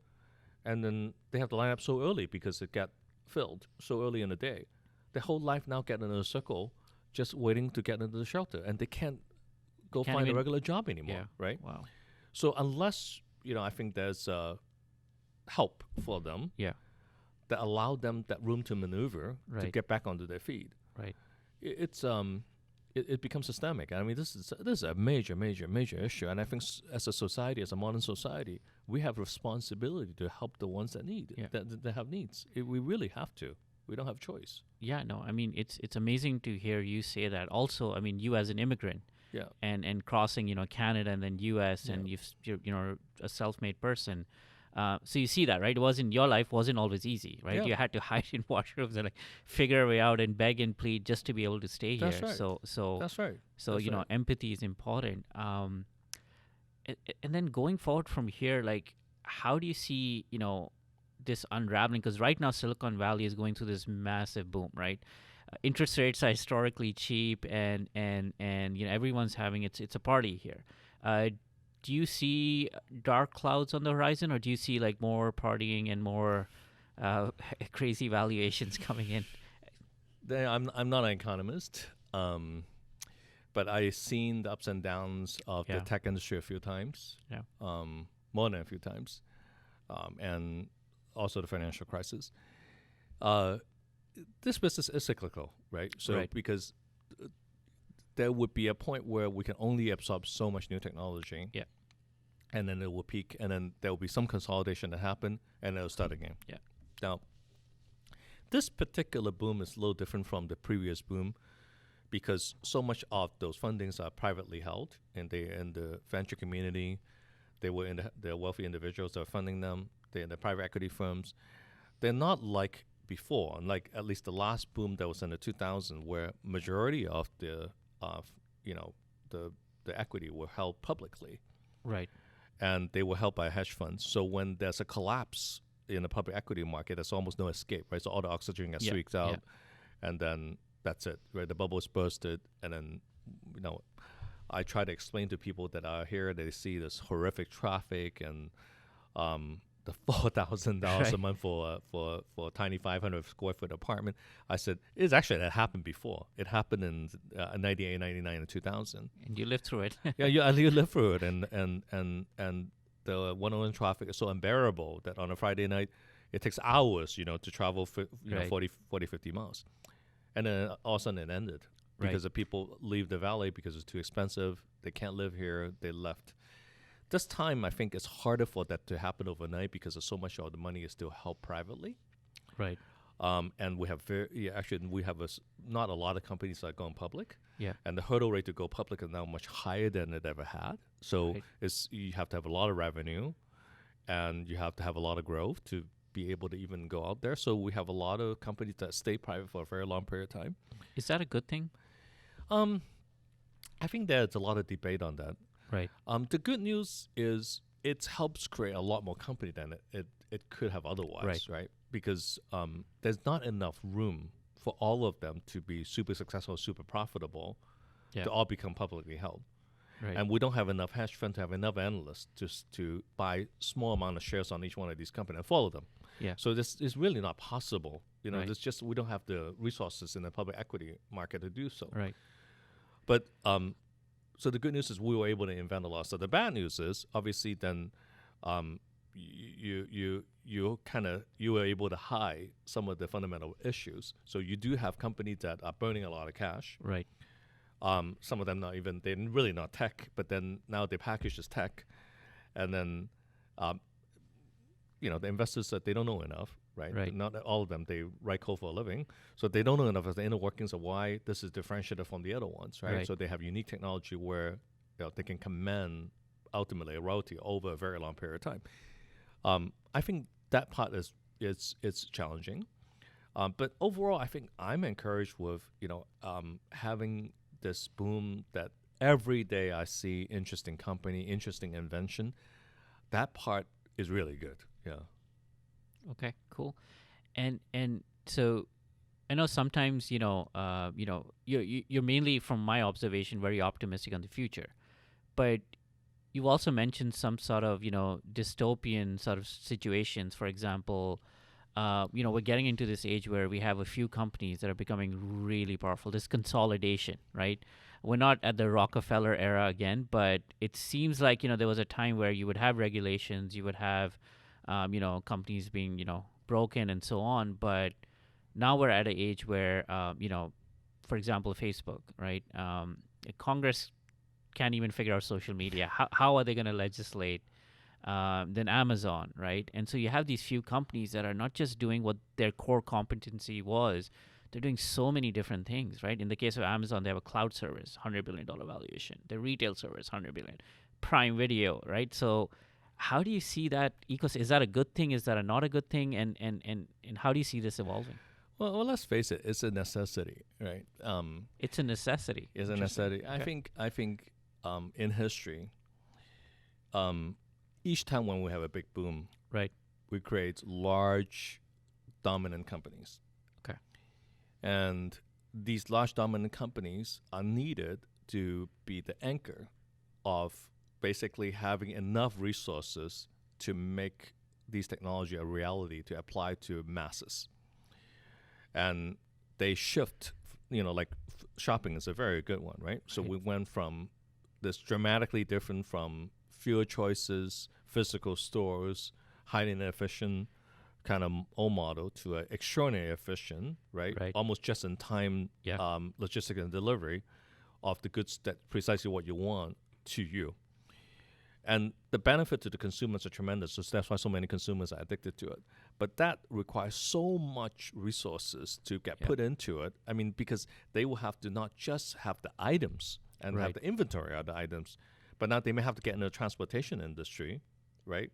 Speaker 1: And then they have to line up so early because it got filled so early in the day. Their whole life now get in a circle just waiting to get into the shelter. And they can't find a regular job anymore, right?
Speaker 6: Wow.
Speaker 1: So unless, I think there's help for them that allow them that room to maneuver to get back onto their feet.
Speaker 6: Right.
Speaker 1: It becomes systemic. I mean, this is a major, major, major issue. And I think as a society, as a modern society, we have responsibility to help the ones that need that have needs. We really have to. We don't have choice. Yeah,
Speaker 6: no, I mean, it's amazing to hear you say that. Also, I mean, you as an immigrant, and crossing, Canada and then U.S. and you're a self-made person. So you see that, right? Your life wasn't always easy, right? You had to hide in washrooms and like figure a way out and beg and plead just to be able to stay here.
Speaker 1: Right.
Speaker 6: So
Speaker 1: that's right.
Speaker 6: So empathy is important. And then going forward from here, like, how do you see this unraveling? Because right now Silicon Valley is going through this massive boom, right? Interest rates are historically cheap, and everyone's having it's a party here. Do you see dark clouds on the horizon, or do you see like more partying and more crazy valuations coming in?
Speaker 1: I'm not an economist, but I've seen the ups and downs of the tech industry a few times, more than a few times, and also the financial crisis. This business is cyclical, right? So because there would be a point where we can only absorb so much new technology. Yeah. And then it will peak, and then there will be some consolidation that happen, and it'll start again. Yeah. Now, this particular boom is a little different from the previous boom because so much of those fundings are privately held, and they're in the venture community. They were in the wealthy individuals that are funding them. They're in the private equity firms. They're not like before, like at least the last boom that was in the 2000s, where majority of the equity were held publicly. Right. And they were held by hedge funds. So when there's a collapse in the public equity market, there's almost no escape, right? So all the oxygen gets squeezed out, and then that's it, right? The bubble's bursted, and then, I try to explain to people that are here, they see this horrific traffic and the $4,000 a month for a tiny 500 square foot apartment. I said, that happened before. It happened in 98, 99, and 2000.
Speaker 6: And you lived through it.
Speaker 1: You lived through it. And the 101 traffic is so unbearable that on a Friday night, it takes hours, to travel 40, 50 miles. And then all of a sudden it ended because the people leave the valley because it's too expensive. They can't live here. They left. This time, I think it's harder for that to happen overnight because so much of the money is still held privately. Right. And we have actually we have not a lot of companies that are going public.
Speaker 6: Yeah.
Speaker 1: And the hurdle rate to go public is now much higher than it ever had. So
Speaker 6: Right.
Speaker 1: you have to have a lot of revenue, and you have to have a lot of growth to be able to even go out there. So we have a lot of companies that stay private for a very long period of time.
Speaker 6: Is that a good thing?
Speaker 1: I think there's a lot of debate on that.
Speaker 6: Right.
Speaker 1: The good news is it helps create a lot more company than it could have otherwise, right? Because there's not enough room for all of them to be super successful, super profitable, to all become publicly held.
Speaker 6: Right.
Speaker 1: And we don't have enough hedge fund to have enough analysts just to buy small amount of shares on each one of these companies and follow them.
Speaker 6: Yeah.
Speaker 1: So this is really not possible. You know,
Speaker 6: Right.
Speaker 1: it's just we don't have the resources in the public equity market to do so.
Speaker 6: Right.
Speaker 1: But so the good news is we were able to invent a lot. So the bad news is obviously then you were able to hide some of the fundamental issues. So you do have companies that are burning a lot of cash.
Speaker 6: Right.
Speaker 1: Some of them they're really not tech, but then now they package as tech, and then the investors that they don't know enough, right?
Speaker 6: Right.
Speaker 1: Not all of them, they write code for a living, so they don't know enough of the inner workings of why this is differentiated from the other ones, right?
Speaker 6: Right.
Speaker 1: So they have unique technology where they can command ultimately a royalty over a very long period of time. I think that part is challenging, but overall, I think I'm encouraged with having this boom that every day I see interesting company, interesting invention. That part is really good. Yeah.
Speaker 6: Okay. Cool. And so I know sometimes you're mainly, from my observation, very optimistic on the future, but you also mentioned some sort of dystopian sort of situations. For example, we're getting into this age where we have a few companies that are becoming really powerful. This consolidation, right? We're not at the Rockefeller era again, but it seems like there was a time where you would have regulations, you would have companies being broken and so on. But now we're at an age where for example, Facebook, right? Congress can't even figure out social media. How are they going to legislate? Then Amazon, right? And so you have these few companies that are not just doing what their core competency was, they're doing so many different things, right? In the case of Amazon, they have a cloud service, $100 billion valuation. Their retail service, $100 billion. Prime Video, right? So how do you see that ecosystem? Is that a good thing? Is that not a good thing? And how do you see this evolving?
Speaker 1: Well, let's face it, it's a necessity, right?
Speaker 6: It's a necessity.
Speaker 1: It's a necessity.
Speaker 6: Okay.
Speaker 1: I think in history, each time when we have a big boom,
Speaker 6: Right.
Speaker 1: we create large, dominant companies.
Speaker 6: Okay.
Speaker 1: And these large, dominant companies are needed to be the anchor of basically having enough resources to make these technology a reality to apply to masses. And they shift, like shopping is a very good one, right? So
Speaker 6: Right.
Speaker 1: we went from this dramatically different from fewer choices, physical stores, highly inefficient kind of old model to an extraordinarily efficient, right?
Speaker 6: Right.
Speaker 1: Almost just-in-time
Speaker 6: Yeah.
Speaker 1: logistics and delivery of the goods that precisely what you want to you. And the benefit to the consumers are tremendous, so that's why so many consumers are addicted to it. But that requires so much resources to get put into it. I mean, because they will have to not just have the items and have
Speaker 6: Right.
Speaker 1: the inventory of the items, but now they may have to get into the transportation industry, right?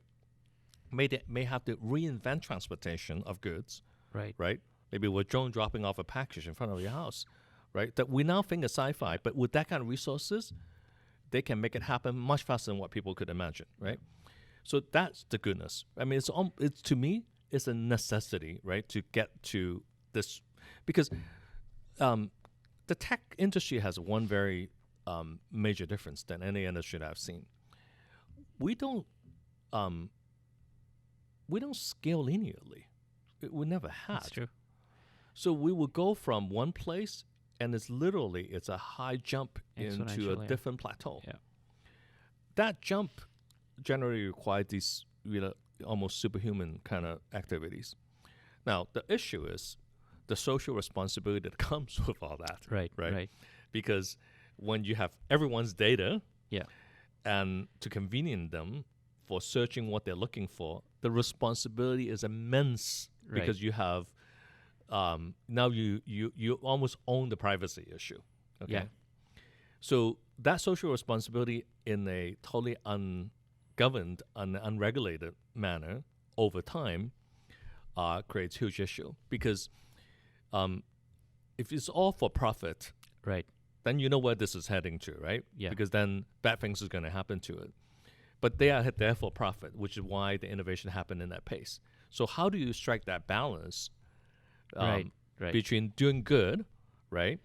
Speaker 1: May have to reinvent transportation of goods,
Speaker 6: Right.
Speaker 1: right? Maybe with a drone dropping off a package in front of your house, right? That we now think is sci-fi, but with that kind of resources, they can make it happen much faster than what people could imagine, right? So that's the goodness. I mean, it's to me, it's a necessity, right, to get to this, because the tech industry has one very major difference than any industry that I've seen. We don't scale linearly. We never had.
Speaker 6: That's true.
Speaker 1: So we will go from one place, and it's a high jump into a
Speaker 6: Exponential, yeah.
Speaker 1: different plateau.
Speaker 6: Yeah.
Speaker 1: That jump generally requires these almost superhuman kind of activities. Now, the issue is the social responsibility that comes with all that.
Speaker 6: Right.
Speaker 1: Right.
Speaker 6: Right.
Speaker 1: Because when you have everyone's data,
Speaker 6: Yeah.
Speaker 1: and to convenience them for searching what they're looking for, the responsibility is immense,
Speaker 6: Right.
Speaker 1: because you have now you almost own the privacy issue. Okay.
Speaker 6: Yeah.
Speaker 1: So that social responsibility in a totally ungoverned, unregulated manner over time creates huge issue because if it's all for profit,
Speaker 6: Right.
Speaker 1: then you know where this is heading to, right?
Speaker 6: Yeah.
Speaker 1: Because then bad things is going to happen to it. But they are there for profit, which is why the innovation happened in that pace. So how do you strike that balance
Speaker 6: Right.
Speaker 1: between doing good, right,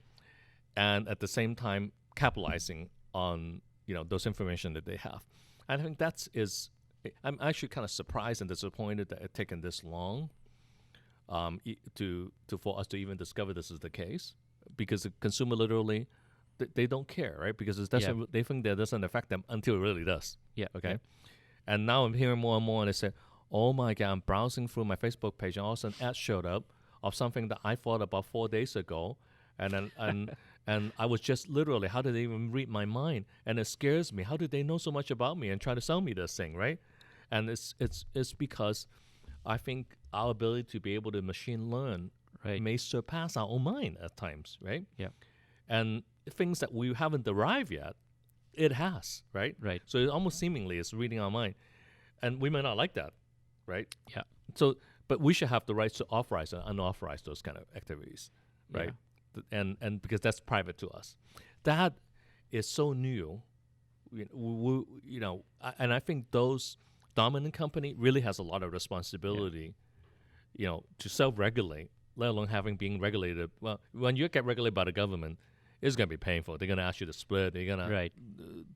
Speaker 1: and at the same time capitalizing on those information that they have? And I think I'm actually kind of surprised and disappointed that it's taken this long for us to even discover this is the case, because the consumer literally they don't care, right? Because it doesn't. They think that it doesn't affect them until it really does.
Speaker 6: Yeah.
Speaker 1: Okay.
Speaker 6: Yeah.
Speaker 1: And now I'm hearing more and more, and they say, "Oh my God, I'm browsing through my Facebook page, and all of a sudden, ad showed up of something that I thought about 4 days ago, and then and I was just literally, how did they even read my mind? And it scares me. How did they know so much about me and try to sell me this thing, right? And it's because I think our ability to be able to machine learn may surpass our own mind at times, right?
Speaker 6: Yeah.
Speaker 1: And things that we haven't arrived yet, it has, right?
Speaker 6: Right.
Speaker 1: So it almost seemingly is reading our mind, and we may not like that, right?
Speaker 6: Yeah.
Speaker 1: So, but we should have the rights to authorize and unauthorize those kind of activities, right? And because that's private to us, that is so new, and I think those dominant company really has a lot of responsibility, to self-regulate, let alone being regulated. Well, when you get regulated by the government, it's going to be painful. They're going to ask you to split. They're going to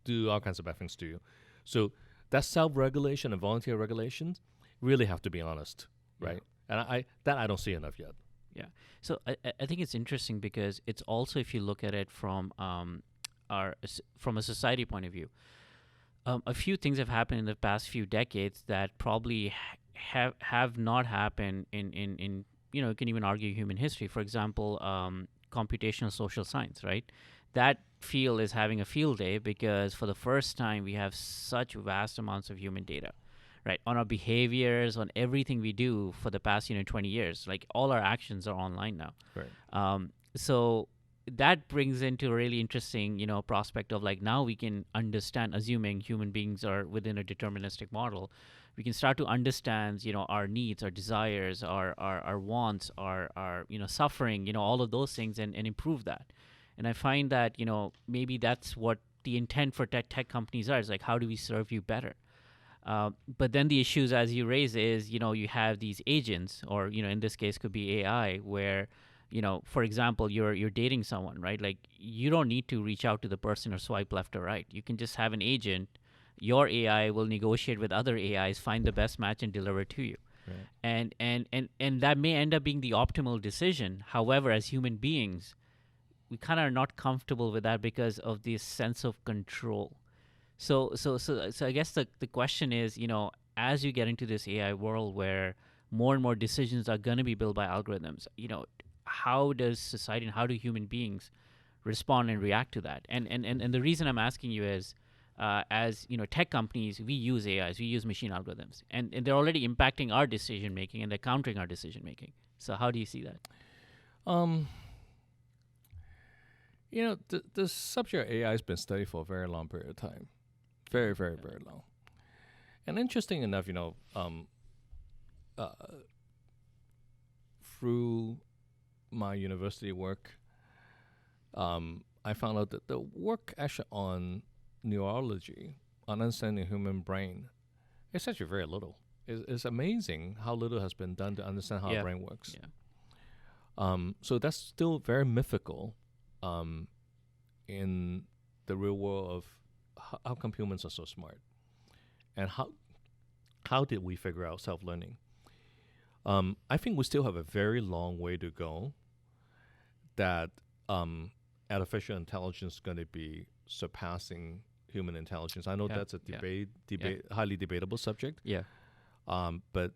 Speaker 1: do all kinds of bad things to you. So that self-regulation and volunteer regulations really have to be honest, right? And I don't see enough yet.
Speaker 6: Yeah. So I think it's interesting because it's also, if you look at it from from a society point of view, a few things have happened in the past few decades that probably have not happened in you can even argue human history. For example, computational social science, right? That field is having a field day because for the first time we have such vast amounts of human data, right? On our behaviors, on everything we do for the past 20 years. Like all our actions are online now.
Speaker 1: Right.
Speaker 6: So that brings into a really interesting prospect of like now we can understand, assuming human beings are within a deterministic model, we can start to understand our needs, our desires, our wants, our suffering, all of those things, and improve that. And I find that maybe that's what the intent for tech companies are, is like, how do we serve you better? But then the issues, as you raise, is you have these agents, or in this case could be AI, where for example, you're dating someone, right? Like you don't need to reach out to the person or swipe left or right. You can just have an agent. Your AI will negotiate with other AIs, find the best match, and deliver it to you. Right. And that may end up being the optimal decision. However, as human beings, we kind of are not comfortable with that because of this sense of control. So I guess the question is, as you get into this AI world where more and more decisions are going to be built by algorithms, how does society and how do human beings respond and react to that? And the reason I'm asking you is, as tech companies, we use AIs, we use machine algorithms, and they're already impacting our decision making, and they're countering our decision making. So how do you see that?
Speaker 1: The subject of AI has been studied for a very long period of time, very, very, very long. And interesting enough, through my university work, I found out that the work actually on neurology, on understanding the human brain, is actually very little. It's amazing how little has been done to understand how our brain works. So that's still very mythical in the real world of how come humans are so smart, and how did we figure out self-learning? I think we still have a very long way to go that artificial intelligence is going to be surpassing human intelligence. I know that's a highly debatable subject. But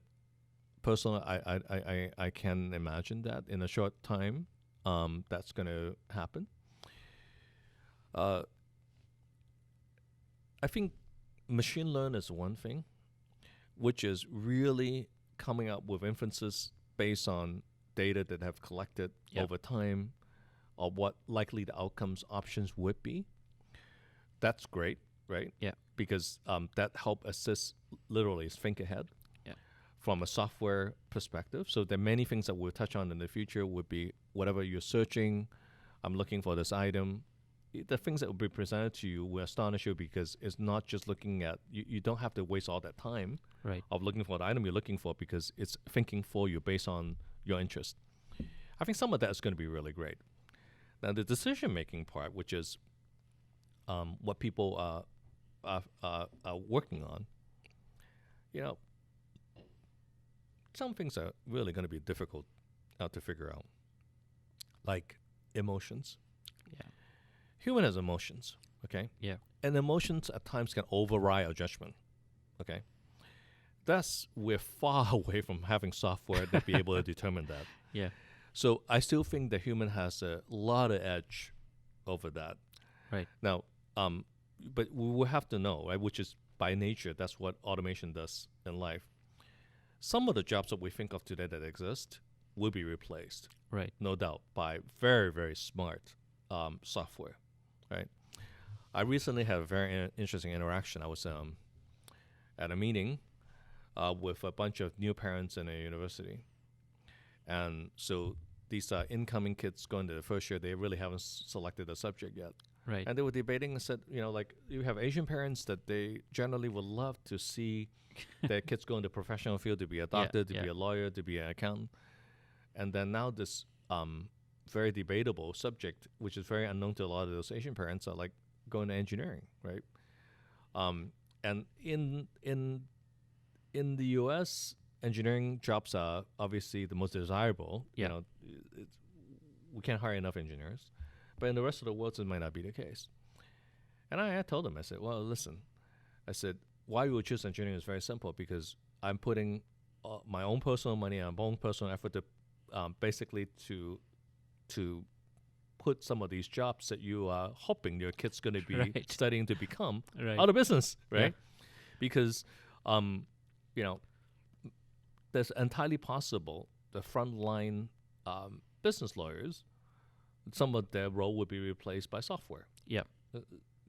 Speaker 1: personally, I can imagine that in a short time, that's going to happen. I think machine learning is one thing, which is really coming up with inferences based on data that have collected over time of what likely the outcomes options would be. That's great, right?
Speaker 6: Yeah.
Speaker 1: Because that help assist literally think ahead from a software perspective. So there are many things that we'll touch on in the future would be whatever you're searching, I'm looking for this item. The things that will be presented to you will astonish you because it's not just looking at, you don't have to waste all that time of looking for the item you're looking for because it's thinking for you based on your interest. I think some of that is going to be really great. Now the decision-making part, which is what people are working on, some things are really going to be difficult to figure out, like emotions.
Speaker 6: Yeah.
Speaker 1: Human has emotions, okay?
Speaker 6: Yeah.
Speaker 1: And emotions at times can override our judgment, okay? We're far away from having software that be able to determine that.
Speaker 6: Yeah.
Speaker 1: So I still think the human has a lot of edge over that.
Speaker 6: Right.
Speaker 1: Now, but we will have to know, right, which is by nature, that's what automation does in life. Some of the jobs that we think of today that exist will be replaced,
Speaker 6: Right.
Speaker 1: no doubt, by very, very smart software, right? I recently had a very interesting interaction. I was at a meeting with a bunch of new parents in a university. And so these incoming kids going to the first year, they really haven't selected a subject yet.
Speaker 6: Right.
Speaker 1: And they were debating and said, like you have Asian parents that they generally would love to see their kids go into the professional field to be a doctor, to be a lawyer, to be an accountant. And then now this very debatable subject, which is very unknown to a lot of those Asian parents, are like going to engineering, right? And in the U.S., engineering jobs are obviously the most desirable.
Speaker 6: Yeah.
Speaker 1: We can't hire enough engineers. But in the rest of the world, it might not be the case. And I told them, I said, well, listen, I said, why we would choose engineering is very simple because I'm putting my own personal money and my own personal effort to basically to put some of these jobs that you are hoping your kid's going to be studying to become out of business, right? Because, there's entirely possible the frontline business lawyers, some of their role would be replaced by software.
Speaker 6: Yeah.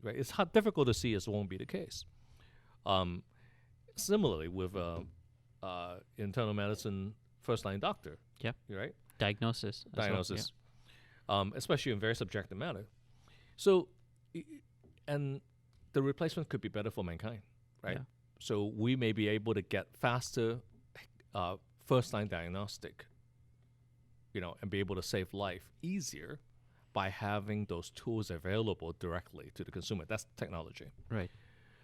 Speaker 1: Right. It's difficult to see as it won't be the case. Similarly, with internal medicine first-line doctor.
Speaker 6: Yeah.
Speaker 1: Right.
Speaker 6: Diagnosis.
Speaker 1: Especially in very subjective matter. So, and the replacement could be better for mankind, right?
Speaker 6: Yeah.
Speaker 1: So we may be able to get faster first-line diagnostic, and be able to save life easier by having those tools available directly to the consumer. That's technology.
Speaker 6: Right.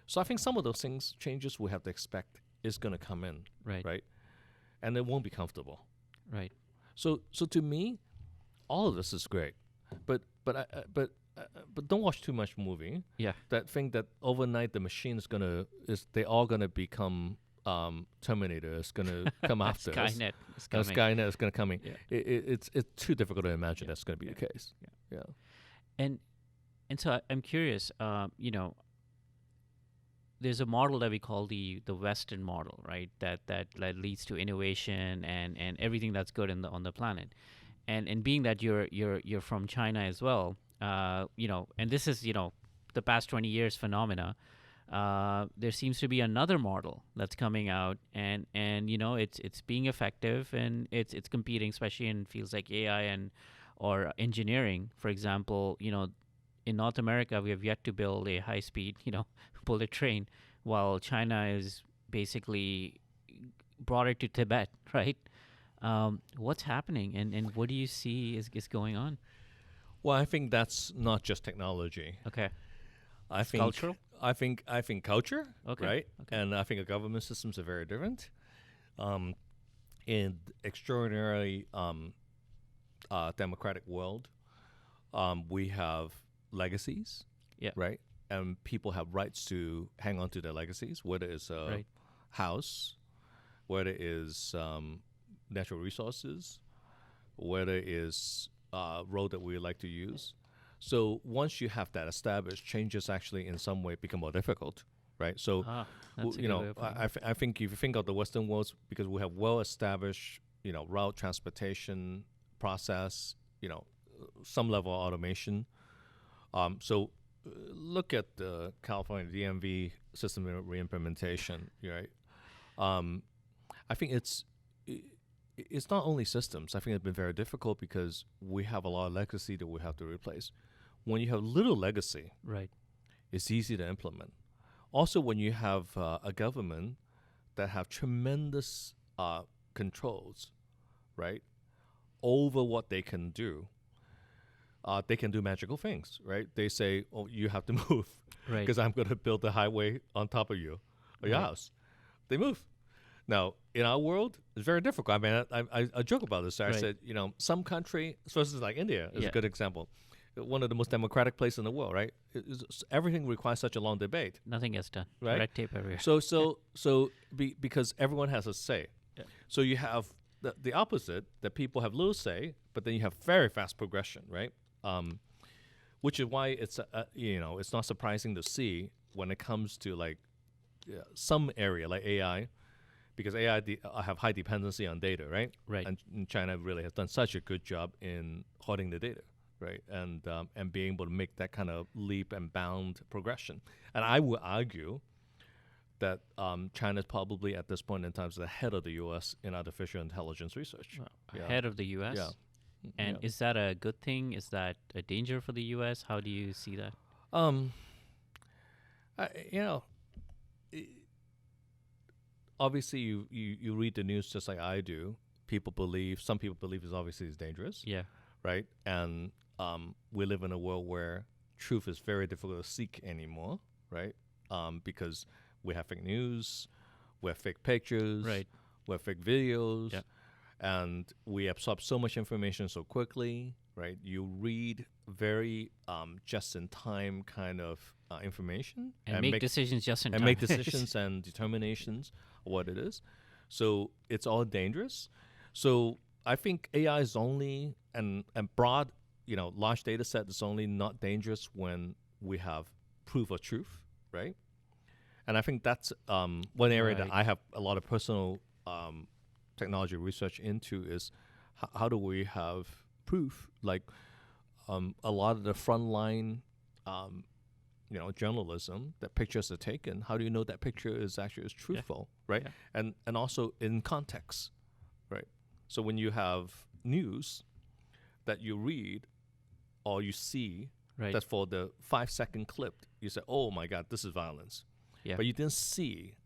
Speaker 1: So I think some of those changes we have to expect is going to come in. Right. And it won't be comfortable.
Speaker 6: Right.
Speaker 1: So to me, all of this is great, but don't watch too much movie.
Speaker 6: Yeah.
Speaker 1: That think that overnight the machine they're all gonna become Terminator is gonna come after us.
Speaker 6: Skynet is coming.
Speaker 1: Skynet is gonna come in.
Speaker 6: Yeah.
Speaker 1: It's too difficult to imagine that's gonna be the case. Yeah.
Speaker 6: And so I'm curious. There's a model that we call the Western model, right? That leads to innovation and everything that's good on the planet. And being that you're from China as well, and this is the past 20 years phenomena. There seems to be another model that's coming out, and it's being effective and it's competing, especially in fields like AI or engineering. For example, in North America, we have yet to build a high-speed, bullet train, while China is basically brought it to Tibet, right? What's happening, and what do you see is going on?
Speaker 1: Well, I think that's not just technology.
Speaker 6: Okay.
Speaker 1: I think
Speaker 6: cultural.
Speaker 1: I think culture.
Speaker 6: Okay.
Speaker 1: Right.
Speaker 6: Okay.
Speaker 1: And I think the government systems are very different. In extraordinarily democratic world, we have legacies.
Speaker 6: Yeah.
Speaker 1: Right. And people have rights to hang on to their legacies, whether it's a house, whether it is natural resources, whether it is road that we like to use. So once you have that established, changes actually in some way become more difficult, right? So,
Speaker 6: that's a good way of putting it.
Speaker 1: I think if you think of the Western world, because we have well-established route transportation process, some level of automation. So look at the California DMV system reimplementation, right? I think it's not only systems. I think it's been very difficult because we have a lot of legacy that we have to replace. When you have little legacy,
Speaker 6: Right.
Speaker 1: it's easy to implement. Also, when you have a government that have tremendous controls, right, over what they can do magical things, right? They say, "Oh, you have to move
Speaker 6: Right.
Speaker 1: because I'm going to build a highway on top of you, or your
Speaker 6: Right.
Speaker 1: house." They move. Now, in our world, it's very difficult. I mean, I joke about this. I
Speaker 6: Right.
Speaker 1: said, some country, especially like India, is
Speaker 6: Yeah.
Speaker 1: a good example. One of the most democratic places in the world, right? Everything requires such a long debate,
Speaker 6: Nothing gets done.
Speaker 1: right?
Speaker 6: Red tape everywhere.
Speaker 1: Because everyone has a say.
Speaker 6: Yeah.
Speaker 1: So you have the opposite, that people have little say, but then you have very fast progression, right? Which is why it's it's not surprising to see when it comes to like some area like AI, because AI have high dependency on data, right?
Speaker 6: Right.
Speaker 1: And China really has done such a good job in hoarding the data, right? And being able to make that kind of leap and bound progression. And I would argue that China is probably at this point in time is ahead of the U.S. in artificial intelligence research. Yeah.
Speaker 6: Ahead of the U.S.
Speaker 1: Yeah.
Speaker 6: And
Speaker 1: Yeah.
Speaker 6: is that a good thing? Is that a danger for the U.S.? How do you see that?
Speaker 1: Obviously you read the news just like I do. Some people believe it's dangerous,
Speaker 6: Yeah.
Speaker 1: right? And we live in a world where truth is very difficult to seek anymore, right? Because we have fake news, we have fake pictures,
Speaker 6: Right.
Speaker 1: we have fake videos,
Speaker 6: Yeah.
Speaker 1: and we absorb so much information so quickly, right? You read very just-in-time kind of information
Speaker 6: And make decisions just in
Speaker 1: and
Speaker 6: time.
Speaker 1: make decisions and determinations of what it is. So it's all dangerous. So I think AI is only and broad, large data set is only not dangerous when we have proof of truth, right? And I think that's one area that
Speaker 6: Right.
Speaker 1: I have a lot of personal technology research into is how do we have proof? Like a lot of the frontline, journalism that pictures are taken. How do you know that picture is truthful, right?
Speaker 6: Yeah.
Speaker 1: And also in context, right? So when you have news that you read or you see,
Speaker 6: Right.
Speaker 1: that's for the 5-second clip, you say, "Oh my God, this is violence."
Speaker 6: Yeah.
Speaker 1: But you didn't see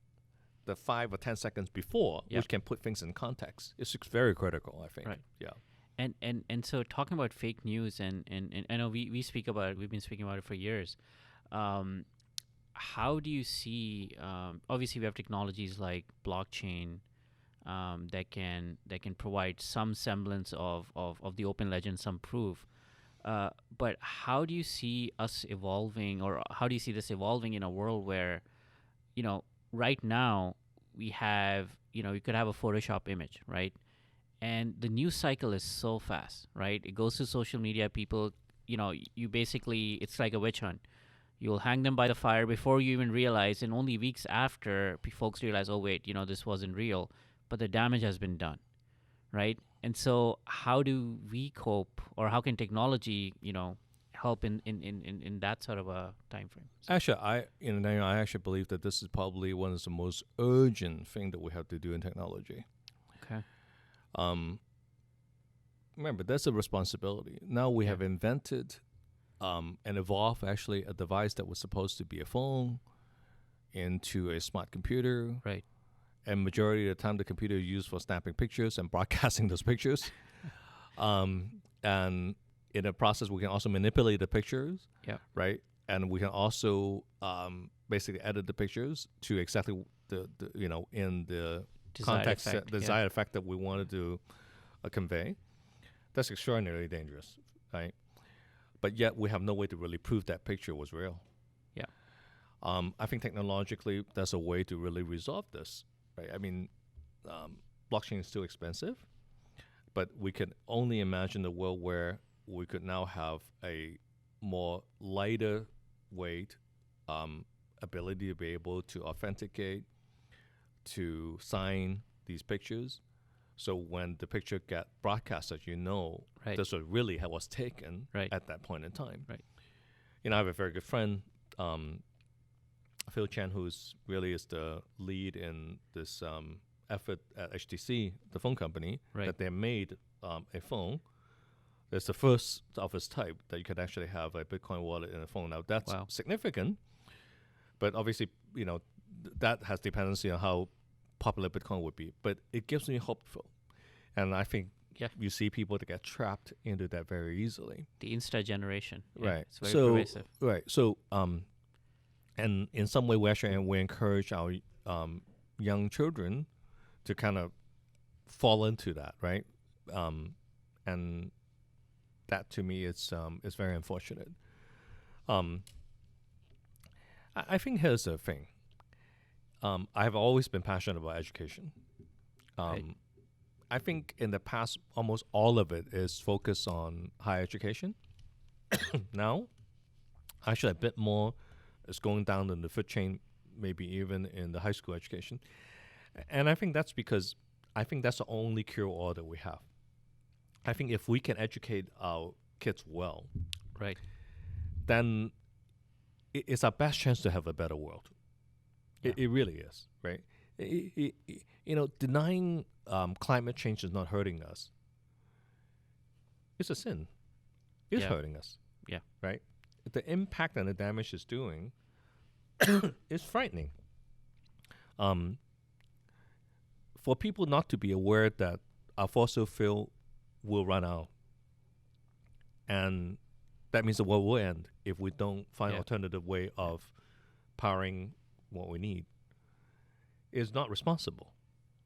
Speaker 1: the 5 or 10 seconds before,
Speaker 6: Yeah.
Speaker 1: which can put things in context. It's very critical, I think.
Speaker 6: Right.
Speaker 1: Yeah.
Speaker 6: And so talking about fake news and I know we've been speaking about it for years. How do you see obviously we have technologies like blockchain that can provide some semblance of the open ledger, some proof. But how do you see us evolving, or how do you see this evolving in a world where, right now we have, you could have a Photoshop image, right? And the news cycle is so fast, right? It goes to social media. People, you basically, it's like a witch hunt. You'll hang them by the fire before you even realize, and only weeks after folks realize, oh, wait, this wasn't real, but the damage has been done, right? And so how do we cope, or how can technology, help in that sort of a time frame?
Speaker 1: Actually, I actually believe that this is probably one of the most urgent thing that we have to do in technology.
Speaker 6: Okay.
Speaker 1: Remember, that's a responsibility. Now we
Speaker 6: Yeah.
Speaker 1: have invented and evolved actually a device that was supposed to be a phone into a smart computer.
Speaker 6: Right.
Speaker 1: And majority of the time, the computer is used for snapping pictures and broadcasting those pictures. And in the process, we can also manipulate the pictures.
Speaker 6: Yeah.
Speaker 1: Right. And we can also basically edit the pictures to exactly the in the
Speaker 6: Desired
Speaker 1: context,
Speaker 6: effect,
Speaker 1: the desired effect that we wanted to convey. That's extraordinarily dangerous, right? But yet we have no way to really prove that picture was real.
Speaker 6: Yeah.
Speaker 1: I think technologically, there's a way to really resolve this, right? I mean, blockchain is still expensive, but we can only imagine a world where we could now have a more lighter weight ability to be able to authenticate, to sign these pictures So when the picture get broadcasted,
Speaker 6: Right.
Speaker 1: this really was taken
Speaker 6: Right.
Speaker 1: at that point in time.
Speaker 6: Right.
Speaker 1: I have a very good friend, Phil Chan, who's really is the lead in this effort at HTC, the phone company,
Speaker 6: Right.
Speaker 1: that they made a phone. It's the first of its type that you could actually have a Bitcoin wallet in a phone. Now that's
Speaker 6: Wow.
Speaker 1: significant, but obviously, that has dependency on how popular Bitcoin would be. But it gives me hopeful, and I think
Speaker 6: Yeah.
Speaker 1: you see people that get trapped into that very easily.
Speaker 6: The Insta generation. Yeah,
Speaker 1: Right.
Speaker 6: It's very
Speaker 1: So
Speaker 6: pervasive.
Speaker 1: right. So and in some way, we encourage our young children to kind of fall into that, right? And that to me is very unfortunate. I think here's the thing. I've always been passionate about education.
Speaker 6: Right.
Speaker 1: I think in the past, almost all of it is focused on higher education. Now, actually, a bit more is going down in the food chain, maybe even in the high school education. And I think that's because I think that's the only cure all that we have. I think if we can educate our kids well,
Speaker 6: Right.
Speaker 1: then it's our best chance to have a better world.
Speaker 6: Yeah.
Speaker 1: It really is, right? Denying climate change is not hurting us. It's a sin. It's
Speaker 6: Yeah.
Speaker 1: hurting us.
Speaker 6: Yeah.
Speaker 1: Right? The impact and the damage it's doing is frightening. For people not to be aware that our fossil fuel will run out, and that means the world will end if we don't find
Speaker 6: Yeah.
Speaker 1: alternative way of powering what we need, is not responsible.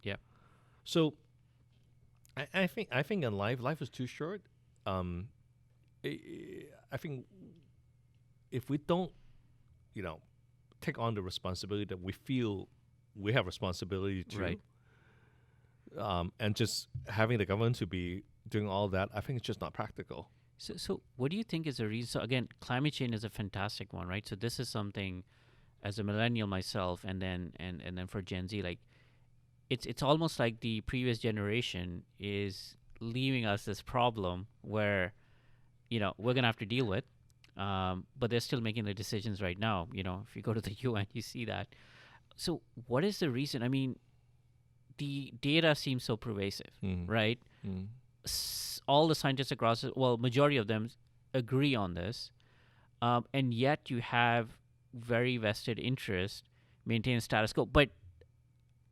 Speaker 6: Yeah.
Speaker 1: So I think in life is too short. I think if we don't, take on the responsibility that we feel we have responsibility to,
Speaker 6: Right.
Speaker 1: And just having the government to be doing all that, I think it's just not practical.
Speaker 6: So what do you think is the reason? So again, climate change is a fantastic one, right? So this is something, as a millennial myself, and then for Gen Z, like it's almost like the previous generation is leaving us this problem where, we're gonna have to deal with, but they're still making the decisions right now. If you go to the UN, you see that. So what is the reason? I mean, the data seems so pervasive, right? All the scientists across majority of them agree on this, and yet you have very vested interest maintain status quo. But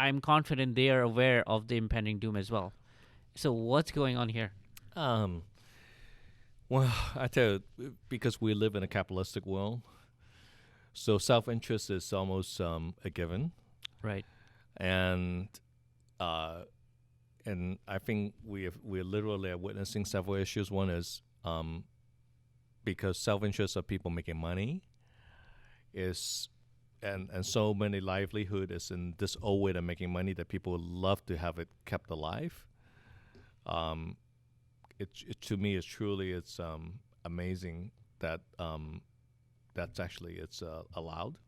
Speaker 6: I'm confident they are aware of the impending doom as well. So what's going on here?
Speaker 1: Well, I tell you, because we live in a capitalistic world, so self-interest is almost a given,
Speaker 6: Right.
Speaker 1: and I think we literally are witnessing several issues. One is because self-interest of people making money is, and so many livelihood is in this old way of making money that people love to have it kept alive. It to me is truly it's amazing that that's actually it's allowed.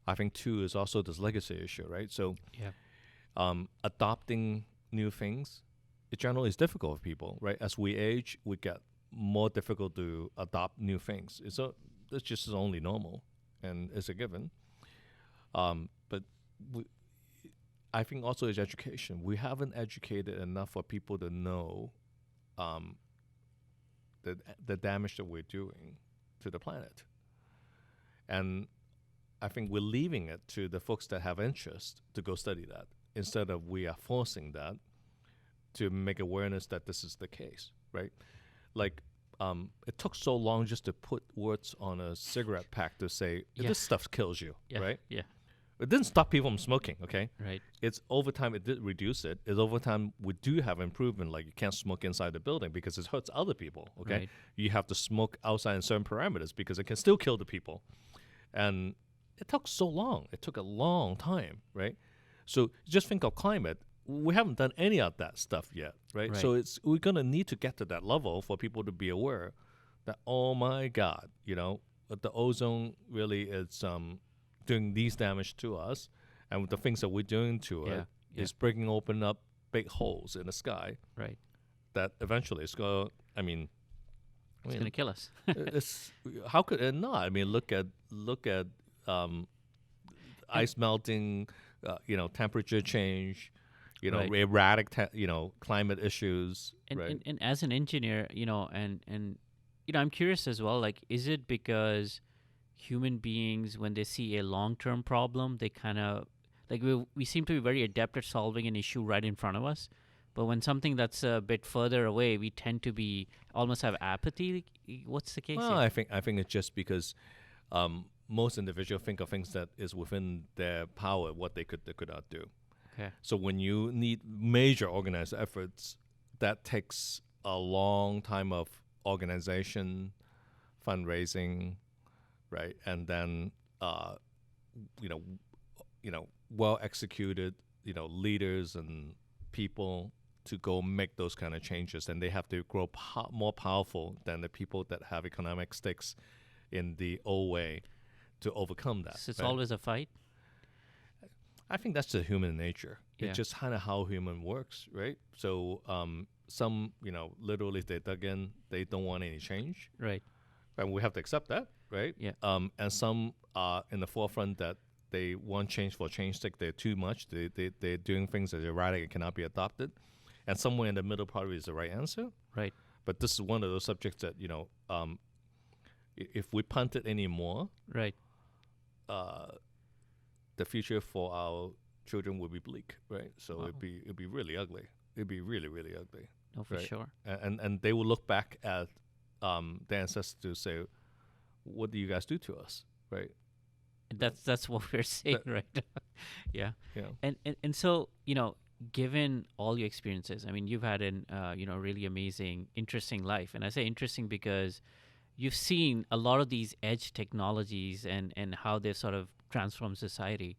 Speaker 1: I think two is also this legacy issue, right? So
Speaker 6: Yeah.
Speaker 1: Adopting new things, it generally is difficult for people, right? As we age, we get more difficult to adopt new things. It's just only normal, and it's a given. But I think also is education. We haven't educated enough for people to know the damage that we're doing to the planet. And I think we're leaving it to the folks that have interest to go study that, instead of we are forcing that to make awareness that this is the case, right? Like, it took so long just to put words on a cigarette pack to say,
Speaker 6: Yeah.
Speaker 1: this stuff kills you,
Speaker 6: Yeah.
Speaker 1: right?
Speaker 6: Yeah.
Speaker 1: It didn't stop people from smoking, okay?
Speaker 6: Right.
Speaker 1: It's over time, it did reduce it. It's over time, we do have improvement, like you can't smoke inside the building because it hurts other people, okay?
Speaker 6: Right.
Speaker 1: You have to smoke outside in certain parameters because it can still kill the people. And it took so long. It took a long time, right? So just think of climate. We haven't done any of that stuff yet, right?
Speaker 6: Right.
Speaker 1: So we're going to need to get to that level for people to be aware that, oh my God, the ozone really is doing these damage to us, and with the things that we're doing to it
Speaker 6: Yeah.
Speaker 1: is breaking open up big holes in the sky
Speaker 6: Right.
Speaker 1: that eventually it's going.
Speaker 6: It's going to kill us.
Speaker 1: It's how could it not? I mean, look at ice melting, temperature change,
Speaker 6: Right.
Speaker 1: erratic, climate issues.
Speaker 6: And,
Speaker 1: right.
Speaker 6: and as an engineer, and I'm curious as well, like, is it because human beings, when they see a long-term problem, they kind of, like, we seem to be very adept at solving an issue right in front of us, but when something that's a bit further away, we tend to be almost have apathy. What's the case
Speaker 1: Well,
Speaker 6: here?
Speaker 1: I think it's just because most individuals think of things that is within their power, what they could not do.
Speaker 6: Okay.
Speaker 1: So when you need major organized efforts, that takes a long time of organization, fundraising, right, and then well executed leaders and people to go make those kind of changes, and they have to grow more powerful than the people that have economic stakes in the old way to overcome that.
Speaker 6: So it's
Speaker 1: right?
Speaker 6: always a fight.
Speaker 1: I think that's the human nature.
Speaker 6: Yeah.
Speaker 1: It's just kind of how human works, right? So some, literally they dug in, they don't want any change,
Speaker 6: Right.
Speaker 1: and we have to accept that, right?
Speaker 6: Yeah.
Speaker 1: And some are in the forefront that they want change for change's sake. They're too much. They're doing things that are erratic and cannot be adopted. And somewhere in the middle probably is the right answer.
Speaker 6: Right.
Speaker 1: But this is one of those subjects that, if we punt it anymore,
Speaker 6: Right.
Speaker 1: the future for our children would be bleak, right? So
Speaker 6: Wow.
Speaker 1: it'd be really ugly. It'd be really, really ugly.
Speaker 6: No, for
Speaker 1: Right.
Speaker 6: sure.
Speaker 1: And they will look back at their ancestors to say, what do you guys do to us, right?
Speaker 6: That's what we're saying, right? Yeah.
Speaker 1: Yeah.
Speaker 6: And so, given all your experiences, I mean, you've had an really amazing, interesting life. And I say interesting because you've seen a lot of these edge technologies and how they've sort of transformed society.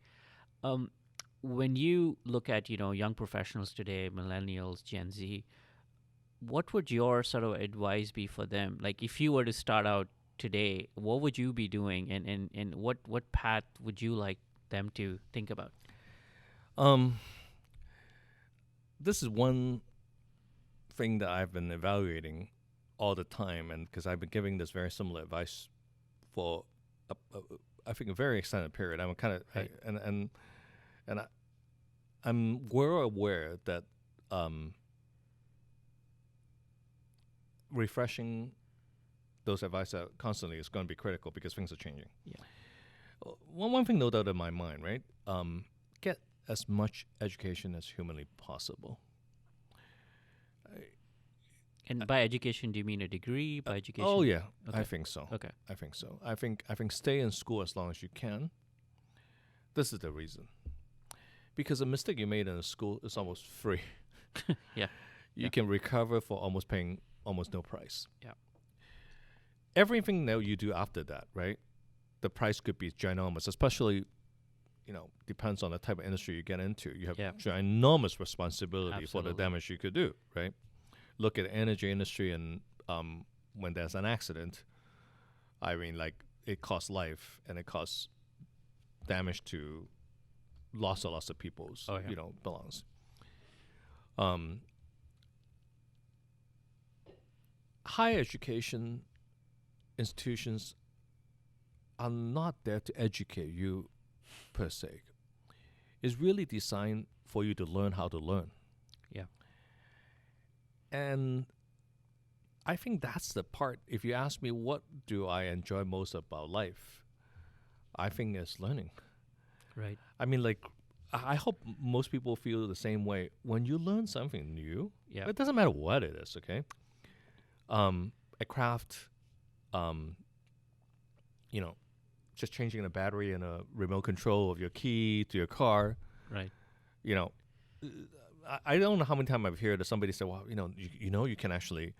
Speaker 6: When you look at, young professionals today, millennials, Gen Z, what would your sort of advice be for them? Like, if you were to start out today, what would you be doing, and what path would you like them to think about?
Speaker 1: This is one thing that I've been evaluating all the time, and because I've been giving this very similar advice for I think a very extended period. I'm kind of
Speaker 6: Right.
Speaker 1: I'm well aware that refreshing those advice constantly is going to be critical because things are changing.
Speaker 6: Yeah.
Speaker 1: One thing no doubt in my mind, right? Get as much education as humanly possible.
Speaker 6: And by education, do you mean a degree? By education?
Speaker 1: Oh yeah,
Speaker 6: Okay.
Speaker 1: I think so.
Speaker 6: Okay.
Speaker 1: I think so. I think stay in school as long as you can. This is the reason. Because a mistake you made in a school is almost free.
Speaker 6: Yeah.
Speaker 1: You
Speaker 6: Yeah.
Speaker 1: can recover for almost paying almost no price.
Speaker 6: Yeah.
Speaker 1: Everything that you do after that, right? The price could be ginormous, especially, depends on the type of industry you get into. You have
Speaker 6: Yeah.
Speaker 1: ginormous responsibility for the
Speaker 6: Absolutely.
Speaker 1: damage you could do, right? Look at the energy industry, and when there's an accident, I mean, like, it costs life and it costs damage to lots of people's,
Speaker 6: Oh, yeah.
Speaker 1: belongs. Higher education institutions are not there to educate you per se. It's really designed for you to learn how to learn.
Speaker 6: Yeah.
Speaker 1: And I think that's the part. If you ask me what do I enjoy most about life, I think it's learning.
Speaker 6: Right.
Speaker 1: I mean, like, I hope most people feel the same way. When you learn something new,
Speaker 6: Yeah.
Speaker 1: it doesn't matter what it is, okay? A craft, just changing the battery in a remote control of your key to your car,
Speaker 6: Right.
Speaker 1: I don't know how many times I've heard that somebody say, well, you can actually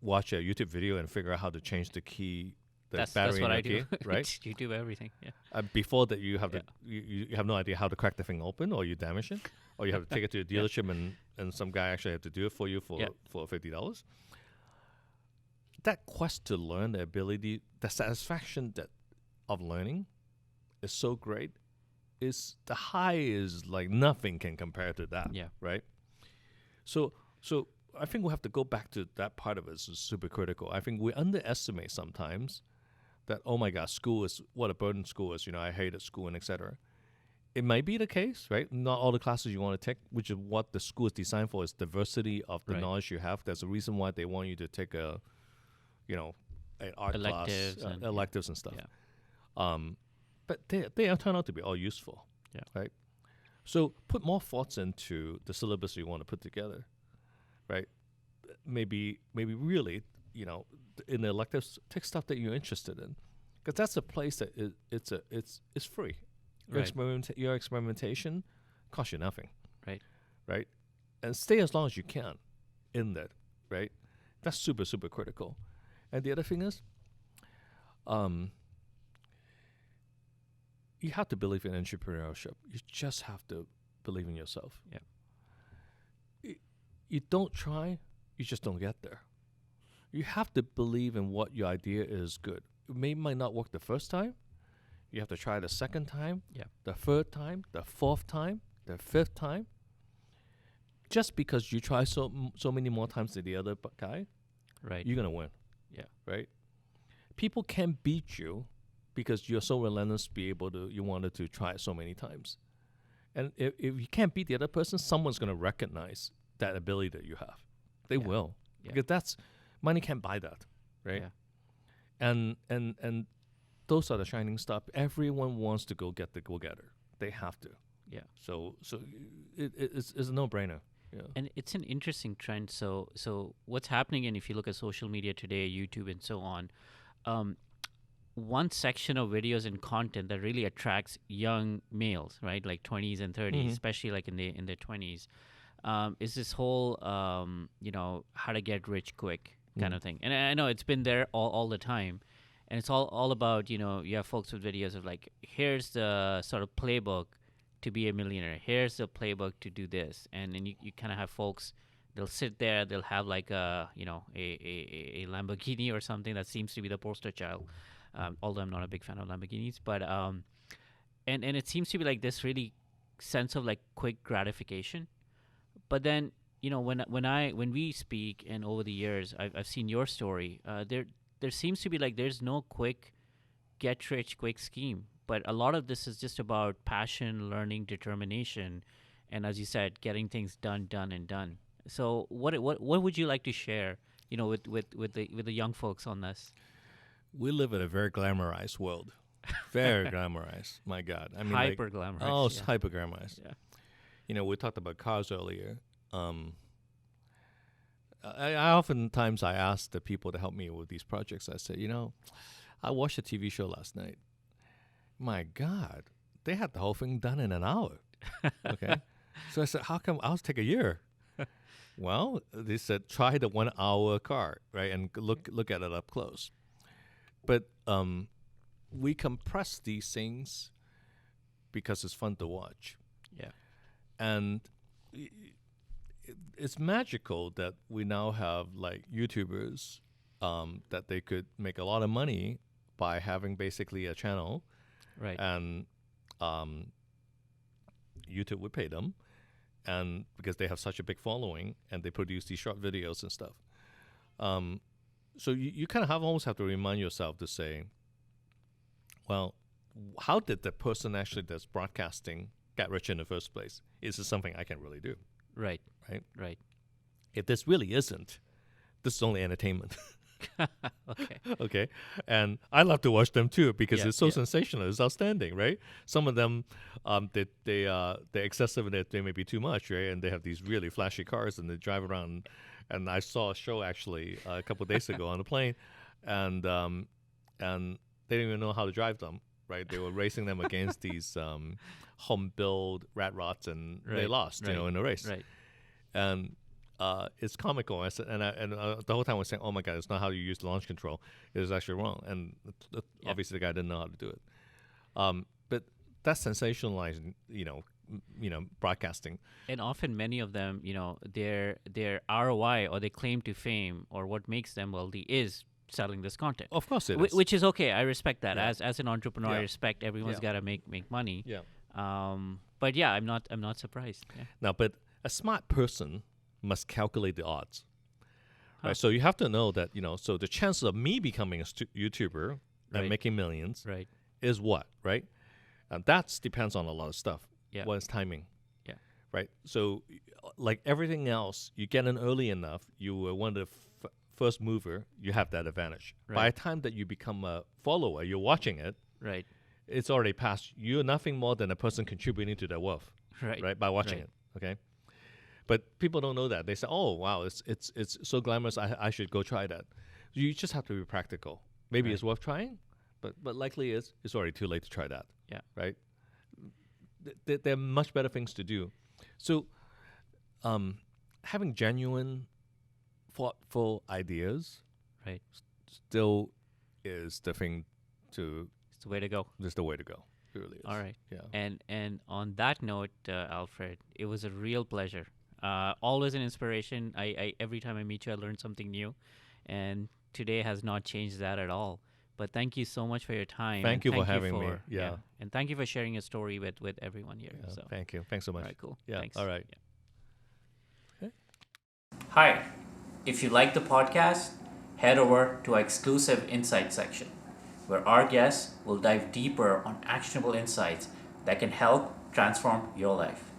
Speaker 1: watch a YouTube video and figure out how to change the key, the
Speaker 6: That's
Speaker 1: battery
Speaker 6: what
Speaker 1: in
Speaker 6: I
Speaker 1: your
Speaker 6: do.
Speaker 1: key, right?
Speaker 6: YouTube everything. Yeah.
Speaker 1: Before that, you have you have no idea how to crack the thing open, or you damage it, or you have to take it to a dealership and some guy actually had to do it for you for $50. That quest to learn, the ability, the satisfaction of learning is so great. is the high is like nothing can compare to that.
Speaker 6: Yeah.
Speaker 1: Right. So I think we have to go back to that part of it. Is super critical. I think we underestimate sometimes that, oh my God, school is what a burden school is. I hated school and etc. It might be the case, right? Not all the classes you want to take, which is what the school is designed for, is diversity of the knowledge you have. There's a reason why they want you to take an art
Speaker 6: Electives
Speaker 1: class,
Speaker 6: and-
Speaker 1: electives and stuff.
Speaker 6: Yeah.
Speaker 1: But they turn out to be all useful.
Speaker 6: Yeah.
Speaker 1: Right. So put more thoughts into the syllabus you want to put together. Right. Maybe really, in the electives, take stuff that you're interested in, because that's a place that it's free. Your experimentation costs you nothing. Right. And stay as long as you can in that. Right. That's super, super critical. And the other thing is, you have to believe in entrepreneurship. You just have to believe in yourself.
Speaker 6: Yeah.
Speaker 1: You don't try, you just don't get there. You have to believe in what your idea is good. It might not work the first time. You have to try the second time, the third time, the fourth time, the fifth time. Just because you try so many more times than the other guy, you're going to win.
Speaker 6: Yeah.
Speaker 1: Right? People can't beat you because you're so relentless you wanted to try it so many times. And if you can't beat the other person, someone's going to recognize that ability that you have. They will.
Speaker 6: Yeah.
Speaker 1: Because money can't buy that, right?
Speaker 6: Yeah.
Speaker 1: And those are the shining stuff. Everyone wants to go get the go-getter. They have to.
Speaker 6: Yeah.
Speaker 1: So it's a no-brainer. Yeah.
Speaker 6: And it's an interesting trend. So what's happening, and if you look at social media today, YouTube and so on, one section of videos and content that really attracts young males, right, like 20s and 30s, especially like in their 20s, is this whole how to get rich quick kind of thing. And I know it's been there all the time, and it's all about you have folks with videos of like, here's the sort of playbook to be a millionaire, here's the playbook to do this, and then you kind of have folks, they'll sit there, they'll have like a Lamborghini or something that seems to be the poster child, although I'm not a big fan of Lamborghinis, but and it seems to be like this really sense of like quick gratification. But then when we speak, and over the years I've seen your story, there seems to be like there's no quick get rich quick scheme, but a lot of this is just about passion, learning, determination, and as you said, getting things done. So what would you like to share with the young folks on this?
Speaker 1: We live in a very glamorized world. Very glamorized. My God. I mean,
Speaker 6: hyper glamorized.
Speaker 1: Oh, it's hyper glamorized.
Speaker 6: Yeah.
Speaker 1: We talked about cars earlier. I oftentimes I ask the people to help me with these projects. I say, I watched a TV show last night. My God, they had the whole thing done in an hour. Okay. So I said, how come ours take a year? Well, they said, try the 1 hour car, right? And look at it up close. But we compress these things because it's fun to watch.
Speaker 6: Yeah.
Speaker 1: And it's magical that we now have like YouTubers that they could make a lot of money by having basically a channel.
Speaker 6: Right.
Speaker 1: And YouTube would pay them, and because they have such a big following and they produce these short videos and stuff. So you kind of almost have to remind yourself to say, well, how did the person actually that's broadcasting get rich in the first place? Is this something I can really do?
Speaker 6: Right.
Speaker 1: Right?
Speaker 6: Right.
Speaker 1: If this really isn't, this is only entertainment.
Speaker 6: Okay.
Speaker 1: Okay. And I love to watch them too because it's so
Speaker 6: yeah.
Speaker 1: sensational. It's outstanding, right? Some of them, they're excessive and they may be too much, right? And they have these really flashy cars and they drive around. And I saw a show actually a couple of days ago on the plane, and they didn't even know how to drive them, right? They were racing them against these home-built rat rods, and they lost, in the race.
Speaker 6: Right.
Speaker 1: And it's comical. I said, and the whole time I was saying, "Oh my God, it's not how you use the launch control. It was actually wrong." And obviously, the guy didn't know how to do it. But that's sensationalizing, broadcasting.
Speaker 6: And often, many of them, their ROI or they claim to fame or what makes them wealthy is selling this content.
Speaker 1: Of course, it is.
Speaker 6: Which is okay. I respect that.
Speaker 1: Yeah.
Speaker 6: As an entrepreneur, I
Speaker 1: Yeah.
Speaker 6: respect everyone's
Speaker 1: Yeah.
Speaker 6: got to make money.
Speaker 1: Yeah.
Speaker 6: But yeah, I'm not surprised. Yeah.
Speaker 1: Now, but a smart person must calculate the odds.
Speaker 6: Huh.
Speaker 1: Right? So you have to know that, so the chances of me becoming a YouTuber
Speaker 6: Right.
Speaker 1: and making millions
Speaker 6: Right.
Speaker 1: is what, right? And that depends on a lot of stuff.
Speaker 6: Yeah.
Speaker 1: What is timing?
Speaker 6: Yeah.
Speaker 1: Right? So like everything else, you get in early enough, you were one of the first mover, you have that advantage. By
Speaker 6: Right.
Speaker 1: the time that you become a follower, you're watching it,
Speaker 6: Right.
Speaker 1: it's already past. You're nothing more than a person contributing to their wealth,
Speaker 6: Right.
Speaker 1: by watching
Speaker 6: Right.
Speaker 1: it. Okay, but people don't know that. They say, "Oh, wow, it's so glamorous. I should go try that." You just have to be practical. Maybe
Speaker 6: Right.
Speaker 1: it's worth trying, but likely it's already too late to try that.
Speaker 6: Yeah.
Speaker 1: Right. There are much better things to do. So, having genuine, thoughtful ideas,
Speaker 6: Right.
Speaker 1: still is the thing to.
Speaker 6: It's the way to go.
Speaker 1: Just the way to go. It really is.
Speaker 6: All right.
Speaker 1: Yeah.
Speaker 6: And on that note, Alfred, it was a real pleasure. Always an inspiration. I every time I meet you, I learn something new, and today has not changed that at all. But thank you so much for your time.
Speaker 1: Thank
Speaker 6: and
Speaker 1: you for having me. Yeah.
Speaker 6: And thank you for sharing your story with everyone here.
Speaker 1: Yeah,
Speaker 6: So
Speaker 1: thank you. Thanks so much.
Speaker 6: all right, cool.
Speaker 1: Yeah.
Speaker 6: Thanks.
Speaker 1: All right.
Speaker 6: Yeah. Hi. If you like the podcast, head over to our exclusive insight section, where our guests will dive deeper on actionable insights that can help transform your life.